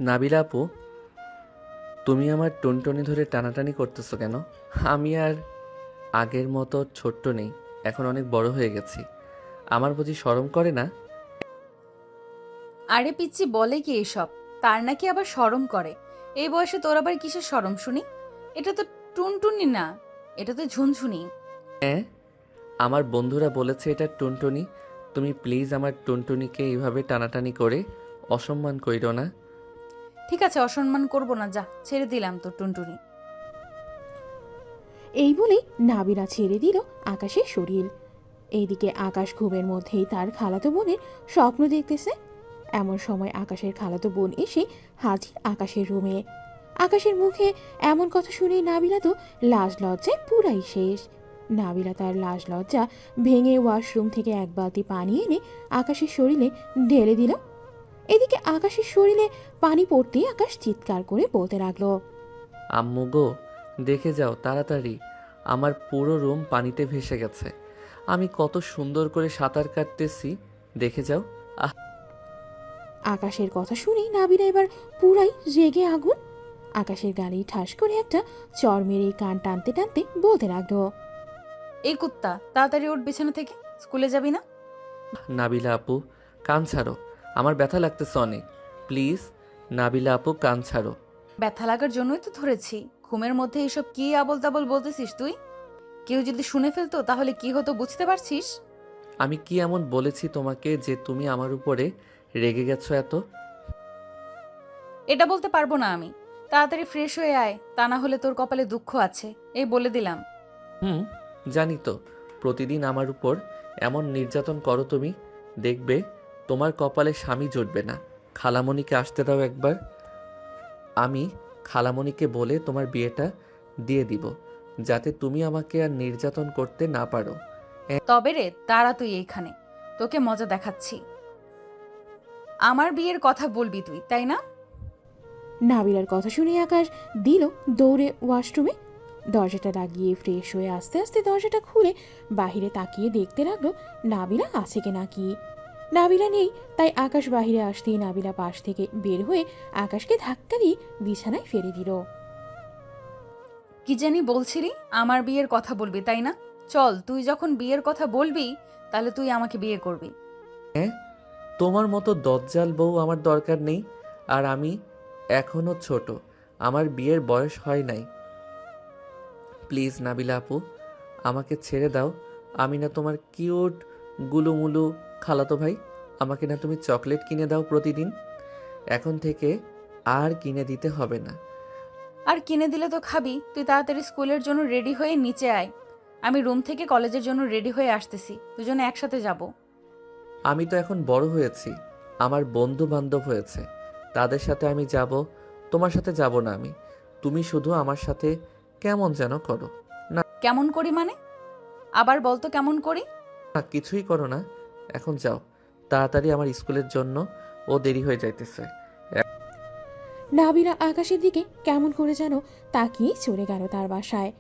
নাবিলা আপু, তুমি আমার টুনটুনি ধরে টানাটানি করতেছো কেন? আমি আর আগের মতো ছোট্ট নেই, এখন অনেক বড় হয়ে গেছি। আমার বুঝি শরম করে না? আরে পিচ্চি, বলে কি এসব? তার নাকি আবার শরম করে? এই বয়সে তোর আবার কিসের শরম শুনি? এটা তো টুনটুনি না, এটা তো ঝুনঝুনি। হ্যাঁ, আমার বন্ধুরা বলেছে এটা টুনটুনি। তুমি প্লিজ আমার টুনটুনিকে এইভাবে টানাটানি করে অসম্মান কইরো না। ঠিক আছে, অসম্মান করব না, যা, ছেড়ে দিলাম তোর টুনটুনি। এই বলেই নাবিলা ছেড়ে দিল আকাশের শরীর। এইদিকে আকাশ ঘুমের মধ্যেই তার খালাতো বোনের স্বপ্ন দেখতেছে। এমন সময় আকাশের খালাতো বোন এসে হাজির আকাশের রুমে। আকাশের মুখে এমন কথা শুনে নাবিলা তো লাজ লজ্জায় পুরাই শেষ। নাবিলা তার লাজ লজ্জা ভেঙে ওয়াশরুম থেকে এক বালতি পানি এনে আকাশের শরীরে ঢেলে দিল। এদিকে আকাশের শরীরে পানি পড়তেই আকাশ চিৎকার করে বলতে লাগলো, আম্মু গো, দেখে যাও তাড়াতাড়ি, আমার পুরো রুম পানিতে ভেসে গেছে। আমি কত সুন্দর করে সাঁতার কাটতেছি, দেখে যাও। আহ, আকাশের কথা শুনেই নাবিলা এবার পুরাই রেগে আগুন। আকাশের গালে ঠাস করে একটা চর মেরে কান টানতে টানতে বলতে লাগলো, এই কুত্তা, তাড়াতাড়ি ওঠ বিছানা থেকে, স্কুলে যাবি না? নাবিলা আপু, কান ছাড়ো, আমার ব্যথা লাগতেছে অনেক। প্লিজ নাবিলা আপু, কান ছাড়ো। ব্যথা লাগার জন্যই তো ধরেছি। ঘুমের মধ্যে এসব কি আবল তাবল বলতেছিস তুই? কেউ যদি শুনে ফেলতো তাহলে কি হতো বুঝতে পারছিস? আমি কি এমন বলেছি তোমাকে যে তুমি আমার উপরে রেগে গেছো এত? এটা বলতে পারবো না আমি। তাড়াতাড়ি ফ্রেশ হয়ে আয়, তা না হলে তোর কপালে দুঃখ আছে, এই বলে দিলাম। হুম, জানি তো। প্রতিদিন আমার উপর এমন নির্যাতন করো তুমি, দেখবে তোমার কপালে স্বামী জুটবে না। খালামণিকে আসতে দাও একবার, আমি খালামণিকে বলে তোমার বিয়েটা দিয়ে দিব, যাতে তুমি আমাকে আর নির্যাতন করতে না পারো। তবে রে, তারা তুই এইখানে, তোকে মজা দেখাচ্ছি। আমার বিয়ের কথা বলবি তুই, তাই না? নাবিলার কথা শুনে আকাশ দিল দৌড়ে ওয়াশরুমে। দরজাটা লাগিয়ে ফ্রেশ হয়ে আস্তে আস্তে দরজাটা খুলে বাহিরে তাকিয়ে দেখতে লাগলো নাবিলা আছে কি নাকি। নাবিলা নেই, তাই আকাশ বাহিরে আসতেই নাবিলা পাশ থেকে বের হয়ে আকাশকে ধাক্কা দিয়ে বিছানায় ফেলে দিল। কি জানি বলছিলি, আমার বিয়ের কথা বলবি তাই না? চল, তুই যখন বিয়ের কথা বলবি তাহলে তুই আমাকে বিয়ে করবি। হ্যাঁ, তোমার মতো দজ্জাল বউ আমার দরকার নেই। আর আমি এখনো ছোট, আমার বিয়ের বয়স হয় নাই। প্লিজ নাবিলা আপু, আমাকে ছেড়ে দাও। আমি না তোমার কিউট গুলুমুলু খালাতো ভাই? আমাকে না তুমি চকলেট কিনে দাও প্রতিদিন? এখন থেকে আর কিনে দিতে হবে না। আর কিনে দিলে তো খাবি। তুই তাড়াতাড়ি স্কুলের জন্য রেডি হয়ে নিচে আয়, আমি রুম থেকে কলেজের জন্য রেডি হয়ে আসতেছি, দুজনে একসাথে যাব। আমি তো এখন বড় হয়েছি, আমার বন্ধু বান্ধব হয়েছে, তাদের সাথে আমি যাব, তোমার সাথে যাব না আমি। তুমি শুধু আমার সাথে কেমন যেন করো। না, কেমন করি মানে? আবার বলতো কেমন করি? না কিছুই করো না, এখন যাও তাড়াতাড়ি, আমার স্কুলের জন্য ও দেরি হয়ে যাইতেছে। নাবিলা আকাশের দিকে কেমন করে যেন তাকিয়ে চলে গেল তার বাসায়।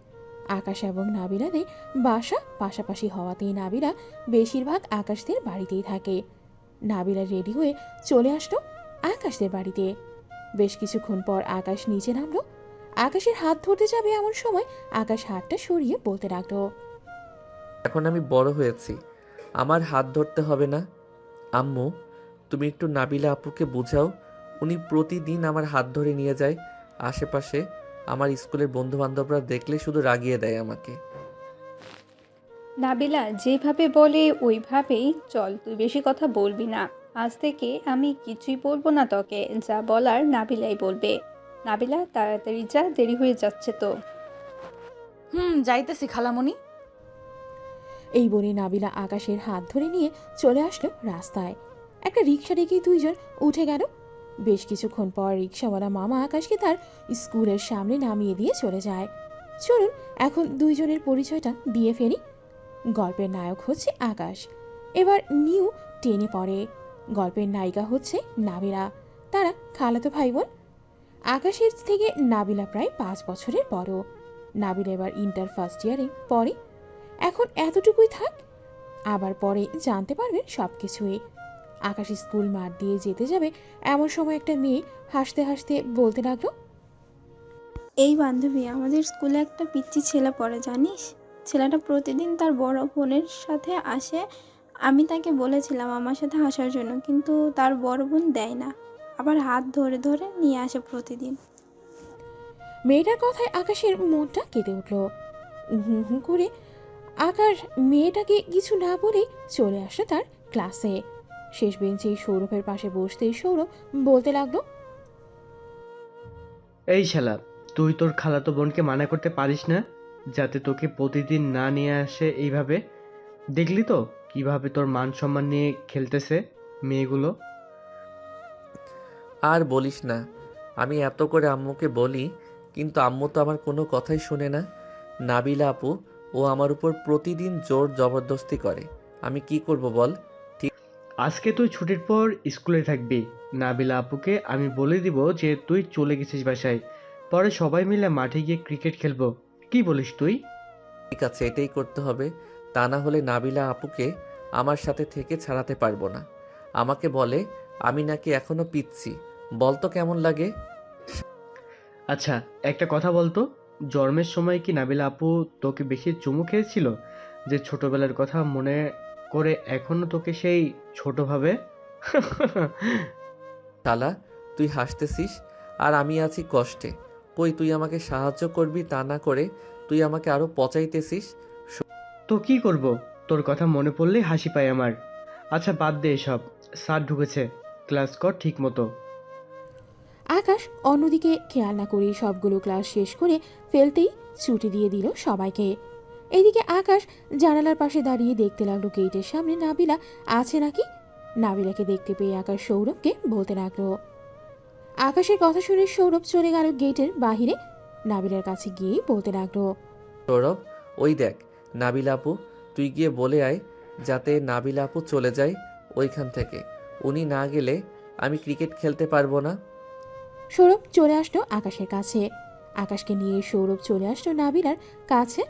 আকাশ এবং নাবিলাদের বাসা পাশাপাশি হওয়াতেই নাবিলা বেশিরভাগ আকাশদের বাড়িতেই থাকে। নাবিলা রেডি হয়ে চলে আসলো আকাশদের বাড়িতে। বেশ কিছুক্ষণ পর আকাশ নিচে নামলো। আকাশের হাত ধরতে যাবে এমন সময় আকাশ হাতটা সরিয়ে বলতে লাগলো, এখন আমি বড় হয়েছি, আমার হাত ধরতে হবে না। আম্মু, তুমি একটু নাবিলা আপুকে বুঝাও, উনি প্রতিদিন আমার হাত ধরে নিয়ে যায় আশেপাশে। আমার স্কুলের বন্ধু বান্ধবরা দেখলে শুধু রাগিয়ে দেয় আমাকে। নাবিলা যেভাবে বলে ওইভাবেই চল, তুই বেশি কথা বলবি না। আজ থেকে আমি কিছুই বলবো না তোকে, যা বলার নাবিলাই বলবে। নাবিলা তাড়াতাড়ি যা, দেরি হয়ে যাচ্ছে তো। যাইতেছি খালামণি। এই বলে নাবিলা আকাশের হাত ধরে নিয়ে চলে আসলো রাস্তায়। একটা রিক্সা ডেকে দুইজন উঠে গেল। বেশ কিছুক্ষণ পর রিক্সাওয়ালা মামা আকাশকে তার স্কুলের সামনে নামিয়ে দিয়ে চলে যায়। চলুন এখন দুইজনের পরিচয়টা দিয়ে ফেলি। গল্পের নায়ক হচ্ছে আকাশ, এবার নিউ টেনে পড়ে। গল্পের নায়িকা হচ্ছে নাবিলা, তারা খালাতো ভাই বোন। আকাশের থেকে নাবিলা প্রায় 5 বছরের বড়। নাবিলা এবার ইন্টার ফার্স্ট ইয়ারে পড়ে। এখন এতটুকুই থাক, আবার পরে জানতে পারবেন সবকিছুই। আকাশ স্কুল মাঠ দিয়ে যেতে যাবে এমন সময় একটা মেয়ে হাসতে হাসতে বলতে লাগলো, এই বান্ধবী, আমাদের স্কুলে একটা পিচ্চি ছেলে পড়ে জানিস? ছেলেটা প্রতিদিন তার বড় বোনের সাথে আসে। আমি তাকে বলেছিলাম আমার সাথে আসার জন্য, কিন্তু তার বড় বোন দেয় না, আবার হাত ধরে ধরে নিয়ে আসে প্রতিদিন। মেয়েটার কথায় আকাশের মনটা কেঁদে উঠল। হুম হুম করে আকাশ মেয়েটাকে কিছু না বলেই চলে আসলো তার ক্লাসে। শেষ বেঞ্চে সৌরভের পাশে বসতেই সৌরভ বলতে লাগলো, এই শালা, তুই তোর খালাতো বোনকে মানা করতে পারিস না যাতে তোকে প্রতিদিন না নিয়ে আসে এইভাবে? দেখলি তো কিভাবে তোর মান সম্মান নিয়ে খেলতেছে মেয়েগুলো। আর বলিস না, আমি এত করে আম্মুকে বলি, কিন্তু আম্মু তো আমার কোনো কথাই শুনে না। নাবিলা আপু ও আমার উপর প্রতিদিন জোর জবরদস্তি করে। আমি কি করব বল? আজকে তুই ছুটির পর স্কুলে থাকবি। নাবিলা আপুকে আমি বলে দিব যে তুই চলে গেছিস বাসায়, পরে সবাই মিলে মাঠে গিয়ে ক্রিকেট খেলবো। কি বলিস তুই? ঠিক আছে, এটাই করতে হবে। তা না হলে নাবিলা আপুকে আমার সাথে থেকে ছাড়াতে পারবো না। আমাকে বলে আমি নাকি এখনো পিচ্ছি। বল তো কেমন লাগে? আচ্ছা, একটা কথা বলতো, জন্মের সময় কি নাবিলা আপু তোকে বেশি চুমু খেয়েছিল, যে ছোটবেলার কথা মনে করে এখনো তোকে সেই ছোট ভাবে? শালা, তুই হাসতেছিস আর আমি আছি কষ্টে। কই তুই আমাকে সাহায্য করবি, তা না করে তুই আমাকে আরো পচাইতেছিস। তো কি করব, তোর কথা মনে পড়লেই হাসি পায় আমার। আচ্ছা বাদ দে এসব, স্যার ঢুকেছে, ক্লাস কর ঠিক মতো। আকাশ অন্যদিকে খেয়াল না করে সবগুলো ক্লাস শেষ করে ফেলতেই ছুটি দিয়ে দিল সবাইকে। এদিকে আকাশ জানালার পাশে দাঁড়িয়ে দেখতে লাগলো গেটের সামনে নাবিলা আছে নাকি। নাবিলাকে দেখতে পেয়ে আকাশ সৌরভকে বলতে লাগলো। আকাশের কথা শুনে সৌরভ চলে গেল গেটের বাহিরে। নাবিলার কাছে গিয়ে বলতে লাগলো, সৌরভ, ওই দেখ নাবিলা আপু, তুই গিয়ে বলে আয় যাতে নাবিলা আপু চলে যায় ওইখান থেকে। উনি না গেলে আমি ক্রিকেট খেলতে পারবো না। সৌরভ চলে আসলো আকাশের কাছে। আকাশকে নিয়ে সৌরভ চলে আসলো নাবিলার কাছে।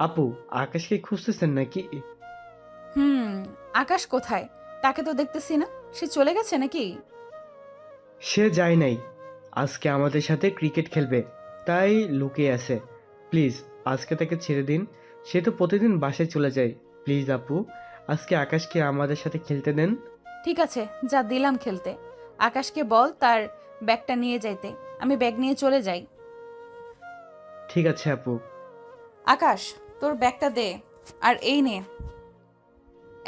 আপু, আকাশকে খুঁজতেছেন নাকি? হুম, আকাশ কোথায়? তাকে তো দেখতেছি না। সে চলে গেছে নাকি? সে যায় নাই, আজকে আমাদের সাথে ক্রিকেট খেলবে, তাই লুকিয়ে আছে। প্লিজ আজকে তাকে ছেড়ে দিন, সে তো প্রতিদিন বাসায় চলে যায়। প্লিজ আপু, আজকে আকাশকে আমাদের সাথে খেলতে দেন। ঠিক আছে, যা দিলাম খেলতে। আকাশকে বল তার ব্যাগটা নিয়ে যাইতে। আমি ব্যাগ নিয়ে চলে যাই। ঠিক আছে আপু। আকাশ, তোর ব্যাগটা দে। আর এই নে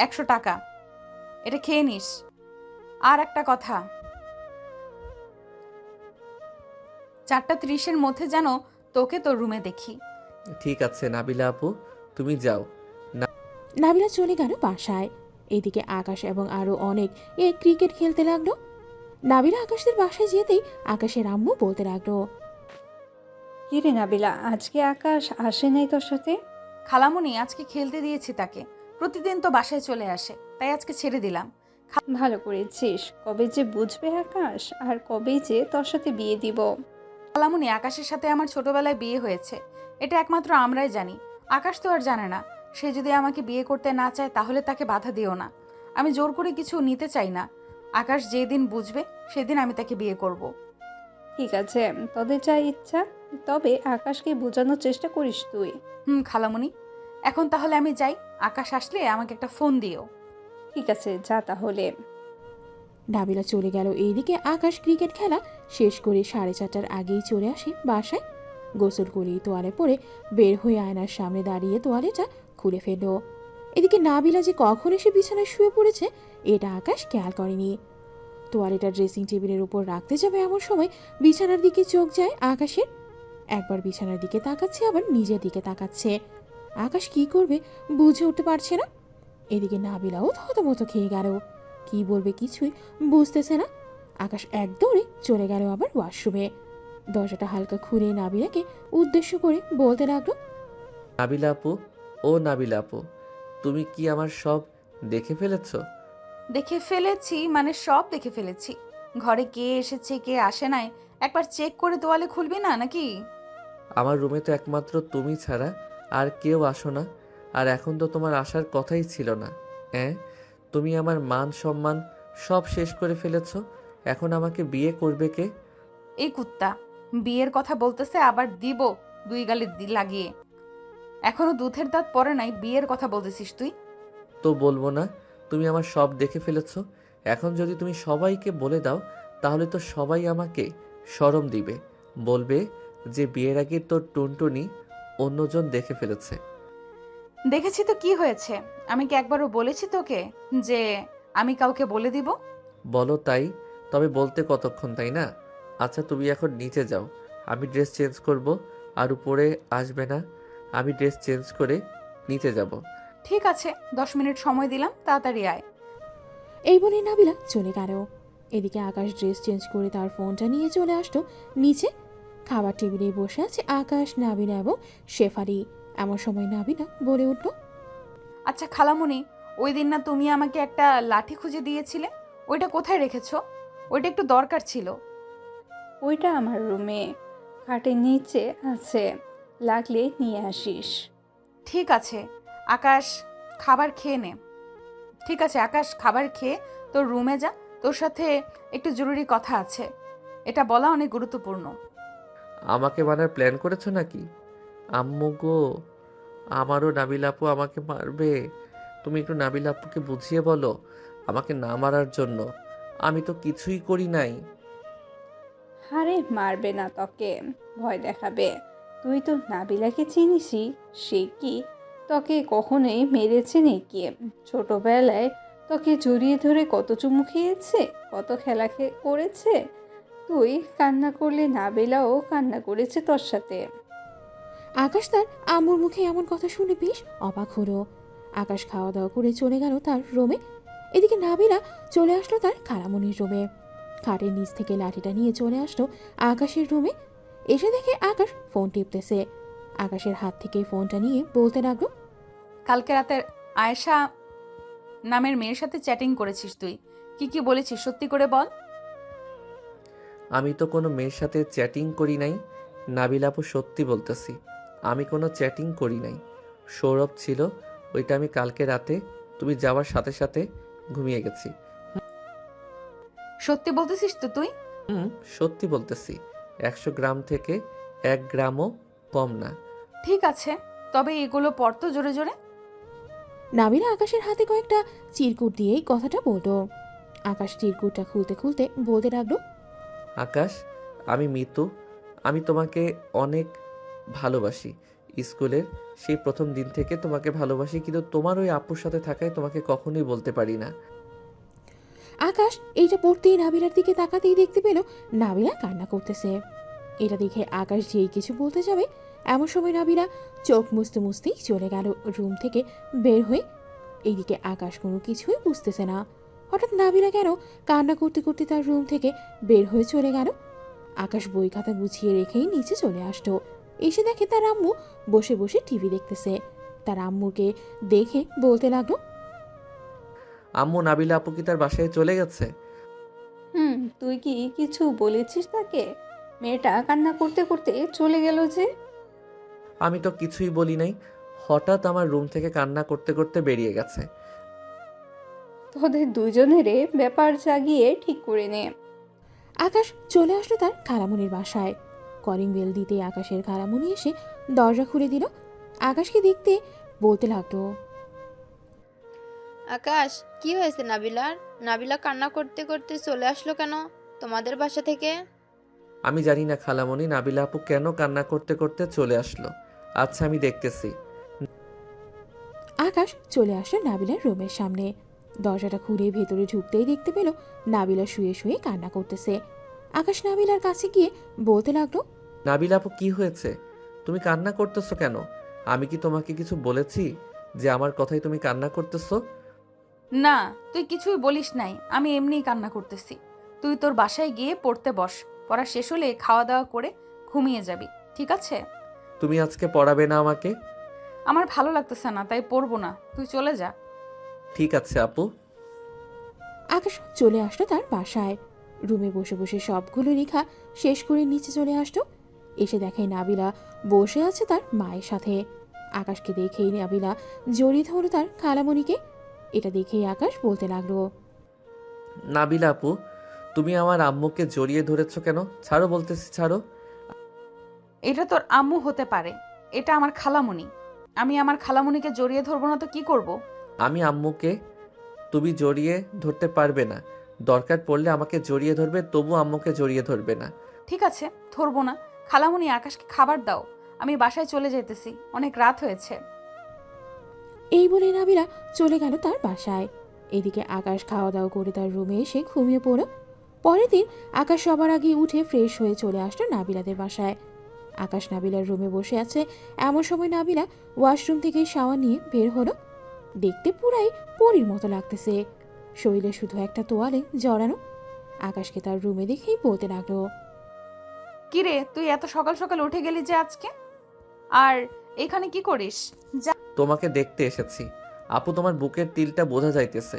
100 টাকা, এটা খেয়ে নিস। আর একটা কথা, 4:30-এর মধ্যে যেন তোকে তোর রুমে দেখি। ঠিক আছে নাবিলা আপু, তুমি যাও। নাবিলা চলে গেল বাসায়। এদিকে আকাশ এবং আরো অনেক ক্রিকেট খেলতে লাগলো। নাবিলা আকাশদের বাসায় যেতেই আকাশের আম্মু বলতে লাগলো, কি রে নাবিলা, আজকে আকাশ আসে নাই তোর সাথে? খালামুনি আজকে খেলতে দিয়েছি তাকে। প্রতিদিন তো বাসায় চলে আসে, তাই আজকে ছেড়ে দিলাম। ভালো করেছিস। কবে যে বুঝবে আকাশ, আর কবেই যে তোর সাথে বিয়ে দিব। খালামুনি, আকাশের সাথে আমার ছোটবেলায় বিয়ে হয়েছে, এটা একমাত্র আমরাই জানি। আকাশ তো আর জানে না। সে যদি আমাকে বিয়ে করতে না চায় তাহলে তাকে বাধা দিও না। আমি জোর করে কিছু নিতে চাই না। আকাশ যেদিন বুঝবে সেদিন আমি তাকে বিয়ে করব। ঠিক আছে, তোদের যা ইচ্ছা, তবে আকাশকে বোঝানোর চেষ্টা করিস তুই। খালামুনি, এখন তাহলে আমি যাই। আকাশ আসলে আমাকে একটা ফোন দিও। ঠিক আছে, যা তাহলে। নাবিলা চলে গেল। এইদিকে আকাশ ক্রিকেট খেলা শেষ করে 4:30টার আগেই চলে আসে বাসায়। গোসল করেই তোয়ালে পরে বের হয়ে আয়নার সামনে দাঁড়িয়ে তোয়ালেটা খুলে ফেলল। এদিকে নাবিলা যে কখন এসে বিছানায় শুয়ে পড়েছে এটা আকাশ খেয়াল করেনি। তোয়ালেটা ড্রেসিং টেবিলের উপর রাখতে যাবে এমন সময় বিছানার দিকে চোখ যায় আকাশের। একবার বিছানার দিকে তাকাচ্ছে, আবার নিজের দিকে তাকাচ্ছে। আকাশ কি করবে বুঝে উঠতে পারছে না। এদিকে নাবিলাও থতমত খেয়ে গেল। কি বলবে কিছুই বুঝতেছে না। আকাশ এক দৌড়ে চলে গেল আবার ওয়াশরুমে। দরজাটা হালকা খুলে নাবিলাকে উদ্দেশ্য করে বলতে লাগলো, নাবিলা আপু, ও নাবিলা আপু, তুমি কি আমার সব দেখে ফেলেছো? দেখে ফেলেছি মানে সব দেখে ফেলেছি। ঘরে কে এসেছে কে আসে নাই একবার চেক করে তোয়ালে খুলবি না নাকি? আমার রুমে তো একমাত্র তুমি ছাড়া আর কেউ আসো না। আর এখন তো তোমার আসার কথাই ছিল না। হ্যাঁ, তুমি আমার মান সম্মান সব শেষ করে ফেলেছো। এখন আমাকে বিয়ে করবে কে? এই কুত্তা বিয়ের কথা বলতেছে, আবার দিব দুই গালে লাগিয়ে। এখনো দুধের দাঁত পড়ে নাই, বিয়ের কথা বলতেছিস তুই? তো বলবো না? তুমি আমার সব দেখে ফেলেছো। এখন যদি তুমি সবাইকে বলে দাও, তাহলে তো সবাই আমাকে শরম দিবে, বলবে যে বিয়ের আগে তোর টুনটুনি অন্যজন দেখে ফেলেছে। দেখেছি তো কি হয়েছে? আমি কি একবারও বলেছি তোকে যে আমি কাউকে বলে দিব? বলো তাই, তবে বলতে কতক্ষণ, তাই না? আচ্ছা তুমি এখন নিচে যাও, আমি ড্রেস চেঞ্জ করব। আর উপরে আসবে না, আমি ড্রেস চেঞ্জ করে নিচে যাব। ঠিক আছে, 10 মিনিট সময় দিলাম, তাড়াতাড়ি আয়। এই বলে নাবিলা চলে গেল। এদিকে আকাশ ড্রেস চেঞ্জ করে তার ফোনটা নিয়ে চলে আসলো নিচে। খাবার টেবিলে বসে আছে আকাশ, নাবিলা এবং শেফালি। এমন সময় নাবিলা বলে উঠল, আচ্ছা খালামণি, ওই দিন না তুমি আমাকে একটা লাঠি খুঁজে দিয়েছিলে, ওইটা কোথায় রেখেছো? ওইটা একটু দরকার ছিল। ওইটা আমার রুমে খাটের নিচে আছে, লাগলে নিয়ে আসিস। ঠিক আছে আকাশ, খাবার খেয়ে নে। ঠিক আছে আকাশ, খাবার খেয়ে তোর রুমে যা, তোর সাথে একটু জরুরি কথা আছে, এটা বলা অনেক গুরুত্বপূর্ণ। আমাকে মারার প্ল্যান করেছো নাকি? আম্মু গো, আমারও নাবিল আপু আমাকে মারবে। তুমি একটু নাবিল আপুকে বুঝিয়ে বলো আমাকে না মারার জন্য। আমি তো কিছুই করি নাই। আরে মারবে না তোকে, ভয় দেখাবে। তুই তো নাবিলাকে চিনিসই, সে কি তোকে কখনোই মেরেছে নাকি? ছোটবেলায় তোকে জড়িয়ে ধরে কত চুমু খেয়েছে, কত খেলা করেছে। তুই কান্না করলে নাবিলাও কান্না করেছে তোর সাথে। আকাশ তার আম্মুর মুখে এমন কথা শুনে বেশ অবাক হলো। আকাশ খাওয়া দাওয়া করে চলে গেল তার রুমে। এদিকে নাবিলা চলে আসলো তার খালামণির রুমে। খাটের নিচ থেকে লাঠিটা নিয়ে চলে আসলো আকাশের রুমে। এসে দেখে আকাশ ফোন টিপতেছে। আকাশের হাত থেকে ফোনটা নিয়ে বলতে লাগলো, কালকে রাতে আয়েশা নামের মেয়ের সাথে চ্যাটিং করেছিস তুই, কি কি বলেছিস সত্যি করে বল। আমি তো কোনো মেয়ের সাথে চ্যাটিং করি নাই। নাবিল আপু সত্যি বলতেছি, আমি কোনো চ্যাটিং করি নাই। সৌরভ ছিল, ওইটা আমি কালকে রাতে তুমি যাওয়ার সাথে সাথে ঘুমিয়ে গেছি। সত্যি বলতেছিস তো তুই? সত্যি বলতেছি, 100 গ্রাম থেকে 1 গ্রামও কম না। ঠিক আছে, তবে এগুলো পড় তো জোরে জোরে। নাবিলা আকাশের হাতে কয়েকটা চিরকুট দিয়েই কথাটা বলতো। আকাশ চিরকুটটা খুলতে খুলতে বলতে লাগলো, আকাশ, আমি মিতু, আমি তোমাকে অনেক ভালোবাসি। স্কুলের সেই প্রথম দিন থেকে তোমাকে ভালোবাসি, কিন্তু তোমার ওই আপুর সাথে থাকায় তোমাকে কখনোই বলতে পারি না। আকাশ এইটা পড়তেই নাবিলার দিকে তাকাতেই দেখতে পেল নাবিলা কান্না করতেছে। এটা দেখে আকাশ যেই কিছু বলতে যাবে, এমন সময় নাবিলা চোখ মুছতে মুছতেই চলে গেল রুম থেকে বের হয়ে। এইদিকে আকাশ কোনো কিছুই বুঝতেছে না, হঠাৎ নাবিলা কেন কান্না করতে করতে তার রুম থেকে বের হয়ে চলে গেল। আকাশ বই খাতা গুছিয়ে রেখেই নিচে চলে আসতো। এসে দেখে তার আম্মু বসে বসে টিভি দেখতেছে। তার আম্মুকে দেখে বলতে লাগলো, আম্মু, নাবিলা আপু কি তার বাসায় চলে গেছে? তুই কি কিছু বলেছিস তাকে? মেয়েটা কান্না করতে করতে চলে গেল যে। আমি তো কিছুই বলি নাই, হঠাৎ আমার রুম থেকে কান্না করতে করতে বেরিয়ে গেছে। তোদের দুজনেরে ব্যাপার জাগিয়ে ঠিক করে নে। আকাশ চলে আসলো তার খালামুনির বাসায়। কলিং বেল দিতে আকাশের খালামুনি এসে দরজা খুলে দিল। আকাশকে দেখতে বলতে লাগলো, আকাশ, কি হয়েছে নাবিলার? নাবিলা কান্না করতে করতে চলে আসলো কেন তোমাদের বাসা থেকে? আমি জানি না খালামণি, নাবিলা আপু কেন কান্না করতে করতে চলে আসলো। আচ্ছা আমি দেখতেছি। আকাশ চলে আসলো নাবিলার রুমের সামনে। দরজাটা খুলে ভেতরে ঢুকতেই দেখতে পেল নাবিলা শুয়ে শুয়ে কান্না করতেছে। আকাশ নাবিলার কাছে গিয়ে বলতে লাগলো, নাবিলা আপু কি হয়েছে? তুমি কান্না করতেছো কেন? আমি কি তোমাকে কিছু বলেছি যে আমার কথাই তুমি কান্না করতেছো? না, তুই কিছুই বলিস নাই, আমি এমনিই কান্না করতেছি। তুই তোর বাসায় গিয়ে পড়তে বস, পড়া শেষ হলে খাওয়া দাওয়া করে ঘুমিয়ে যাবি, ঠিক আছে? তুমি আজকে পড়াবে না আমাকে? আমার ভালো লাগতেছে না, তাই পড়বো না, তুই চলে যা। ঠিক আছে আপু। আকাশ চলে আসলো তার বাসায়। রুমে বসে বসে সবগুলো লেখা শেষ করে নিচে চলে আসলো। এসে দেখে নাবিলা বসে আছে তার মায়ের সাথে। আকাশকে দেখেই নাবিলা জড়িয়ে ধরল তার খালামণিকে। এটা দেখেই আকাশ বলতে লাগলো, নাবিলা আপু, তুমি আমার আম্মুকে জড়িয়ে ধরেছো কেন? ছাড়ো বলতেছি, ছাড়ো। এটা তোর আম্মু হতে পারে, এটা আমার খালামণি। আমি আমার খালামণিকে জড়িয়ে ধরবো না তো কি করব? আমি আম্মুকে তুমি জড়িয়ে ধরতে পারবে না। দরকার পড়লে আমাকে জড়িয়ে ধরবে, তবু আম্মুকে জড়িয়ে ধরবে না। ঠিক আছে, ধরবো না। খালামণি, আকাশকে খাবার দাও, আমি বাসায় চলে যেতেছি, অনেক রাত হয়েছে। এই বলে নাবিলা চলে গেল তার বাসায়। এদিকে আকাশ খাওয়া দাওয়া করে তার রুমে এসে ঘুমিয়ে পড়ল। পরের দিন আকাশ সবার আগে উঠে ফ্রেশ হয়ে চলে আসলো নাবিলাদের বাসায়। আকাশ নাবিলার রুমে বসে আছে, এমন সময় নাবিলা ওয়াশরুম থেকে শাওয়ার নিয়ে বের হলো। দেখতে পুরাই পরীর মতো লাগতেছে, শরীরে শুধু একটা তোয়ালে জড়ানো। আকাশকে তার রুমে দেখেই বলতে লাগলো, কিরে, তুই এত সকাল সকাল উঠে গেলি যে আজকে? আর এখানে কি করিস? যা। তোমাকে দেখতে এসেছি। আপু, তোমার বুকের তিলটা বোঝা যাইতেছে,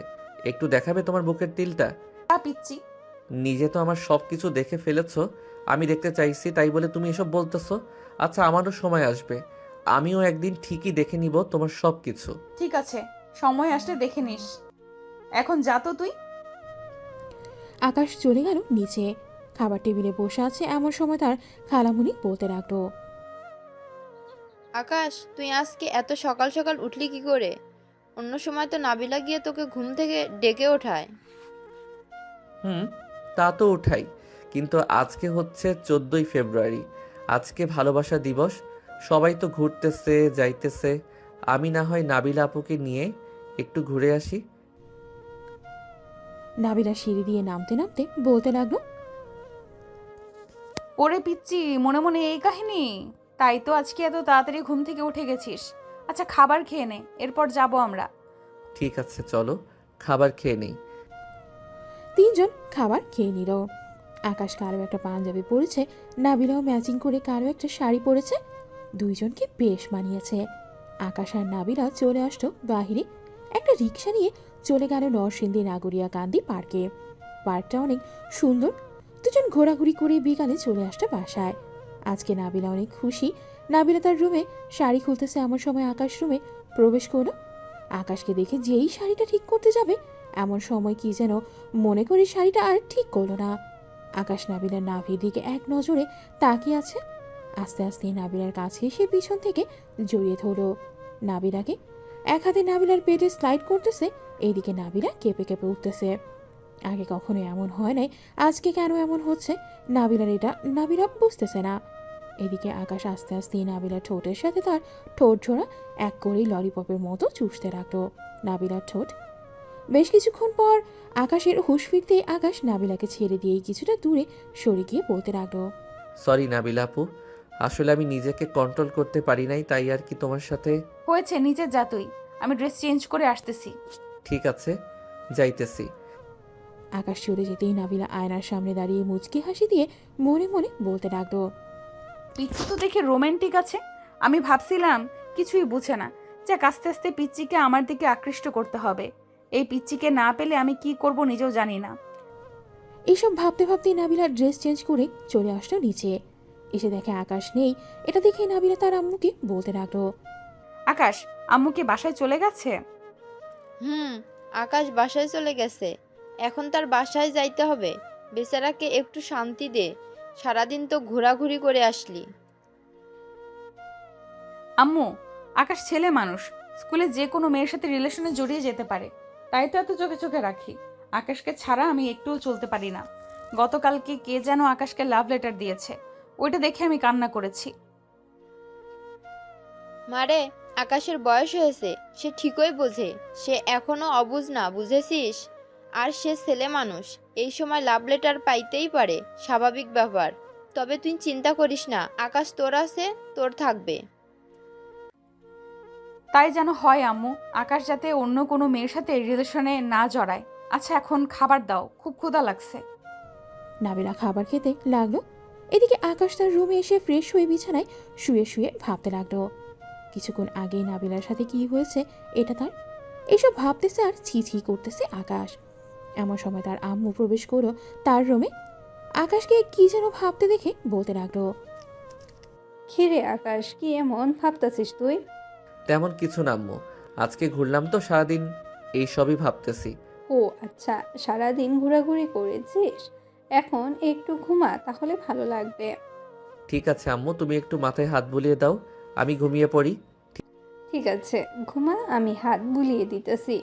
একটু দেখাবে তোমার বুকের তিলটা? পিচ্ছি। নিজে তো আমার সব কিছু দেখে ফেলেছো, আমি দেখতে চাইছি তাই বলে তুমি এসব বলতেছো? আচ্ছা, আমারও সময় আসবে, আমিও একদিন ঠিকই দেখে নিব তোমার সব কিছু। ঠিক আছে, সময় আসলে দেখে নিস। এখন যা তো তুই। আকাশ চলে গেল নিচে। খাবার টেবিলে বসে আছে এমন সময় তার খালামুনি বলতে লাগলো, আকাশ, তুই আজকে এত সকাল সকাল উঠলি কি করে? অন্য সময় তো নাবিলা গিয়ে তোকে ঘুম থেকে ডেকে ওঠায়। তা তো উঠাই, কিন্তু আজকে হচ্ছে 14ই ফেব্রুয়ারি, আজকে ভালোবাসা দিবস। সবাই তো ঘুরতেছে যাইতেছে, আমি না হয় নাবিলা আপুকে নিয়ে একটু ঘুরে আসি। নাবিলা সিঁড়ি দিয়ে নামতে নামতে বলতে লাগলো, ওরে পিচ্ছি, মনে মনে এই কাহিনী? তাই তো আজকে এত তাড়াতাড়ি ঘুম থেকে উঠে গেছিস। আচ্ছা, খাবার খেয়ে নে, এরপর যাব আমরা। ঠিক আছে, চলো খাবার খেয়ে নেই। তিনজন খাবার খেয়ে নিল। আকাশ কারো একটা পাঞ্জাবি পরেছে, নাবিলাও ম্যাচিং করে কারো একটা শাড়ি পরেছে। দুইজনকে বেশ মানিয়েছে। আকাশ আর নাবিলা চলে আসলো বাহিরে। একটা রিক্সা নিয়ে চলে গেল নরসিংদী নাগরিয়া কান্দি পার্কে। পার্কটা অনেক সুন্দর। দুজন ঘোরাঘুরি করে বিকালে চলে আসলো বাসায়। আজকে নাবিলা অনেক খুশি। নাবিলা তার রুমে শাড়ি খুলতেছে এমন সময় আকাশ রুমে প্রবেশ করলো। আকাশকে দেখে যেই শাড়িটা ঠিক করতে যাবে এমন সময় কি যেন মনে করে শাড়িটা আর ঠিক করলো না। আকাশ নাবিলার নাভির দিকে এক নজরে তাকিয়ে আছে। আস্তে আস্তে নাবিলার কাছে এসে পিছন থেকে জড়িয়ে ধরলো নাবিলাকে। এক হাতে নাবিলার পেটে স্লাইড করতেছে, এইদিকে নাবিলা কেঁপে কেঁপে উঠতেছে। আগে কখনো এমন হয় নাই, আজকে কেন এমন হচ্ছে নাবিলার এটা নাবিলা বুঝতেছে না। এদিকে আকাশ আস্তে আস্তে নাবিলার ঠোঁটের সাথে তার ঠোঁট ঝোড়া এক করেই ললিপপের মতো চুষতে রাখলো নাবিলার ঠোঁট। বেশ কিছুক্ষণ পর আকাশের হুঁশ ফিরতেই আকাশ নাবিলাকে ছেড়ে দিয়েই কিছুটা দূরে সরে গিয়ে বলতে লাগলো, সরি নাবিলা আপু, আসলে আমি নিজেকে কন্ট্রোল করতে পারি নাই, তাই আর কি তোমার সাথে। হয়েছে, নিচে যা তুই, আমি ড্রেস চেঞ্জ করে আসতেছি। ঠিক আছে, যাইতেছি। আকাশ চলে যেতেই নাবিলা আয়নার সামনে দাঁড়িয়ে মুচকি হাসি দিয়ে মনে মনে বলতে লাগলো, পিচ্ছি তো দেখে রোমান্টিক আছে, আমি ভাবছিলাম কিছুই বুঝে না। যাক, আস্তে আস্তে পিচ্চিকে আমার দিকে আকৃষ্ট করতে হবে। এই পিচ্চিকে না পেলে আমি কি করব নিজেও জানি না। এইসব ভাবতে ভাবতেই নাবিলা ড্রেস চেঞ্জ করে চলে আসলো নিচে। এসে দেখে আকাশ নেই। এটা দেখে নাবিলা তার আম্মুকে বলতে লাগলো, আকাশ, আম্মু কি বাসায় চলে গেছে? আকাশ বাসায় চলে গেছে, এখন তার বাসায় যাইতে হবে। বেচারাকে একটু শান্তি দে, সারাদিন তো ঘোরাঘুরি করে আসলি। আম্মু, আকাশ ছেলে মানুষ, স্কুলে যে কোনো মেয়ের সাথে রিলেশনে জড়িয়ে যেতে পারে, তাই তো এত চোখে চোখে রাখি। আকাশকে ছাড়া আমি একটুও চলতে পারি না। গতকালকে কে যেন আকাশকে লাভ লেটার দিয়েছে, ওইটা দেখে আমি কান্না করেছি। মারে, আকাশের বয়স হয়েছে, সে ঠিকই বোঝে, সে এখনো অবুঝ না, বুঝেছিস? আর সে ছেলে মানুষ, এই সময় লাভ লেটার পাইতেই পারে, স্বাভাবিক ব্যাপার। তবে তুই চিন্তা করিস না, আকাশ তোর আছে, তোর থাকবে। তাই যেন হয় আম্মু, আকাশ যাতে অন্য কোনো মেয়ের সাথে রিলেশনে না জড়ায়। আচ্ছা, এখন খাবার দাও, খুব ক্ষুধা লাগছে। নাবিলা খাবার খেতে লাগলো। এদিকে আকাশ তার রুমে এসে ফ্রেশ হয়ে বিছানায় শুয়ে শুয়ে ভাবতে লাগলো কিছুক্ষণ আগেই নাবিলার সাথে কি হয়েছে এটা তার। এসব ভাবতেছে আর ছি ছি করতেছে আকাশ। এমন সময় তার আম্মু প্রবেশ করলো তার রুমে। আকাশকে কি যেন ভাবতে দেখে বলতে লাগলো, খিরে আকাশ, কি এমন ভাবতাছিস তুই? তেমন কিছু না আম্মু, আজকে ঘুরলাম তো সারাদিন, এইসবই ভাবতেছি। ও আচ্ছা, সারাদিন ঘোরাঘুরি করেছিস, এখন একটু ঘুমা তাহলে ভালো লাগবে। ঠিক আছে আম্মু, তুমি একটু মাথায় হাত বুলিয়ে দাও, আমি ঘুমিয়ে পড়ি। ঠিক আছে, ঘুমা, আমি হাত বুলিয়ে দিতেছি।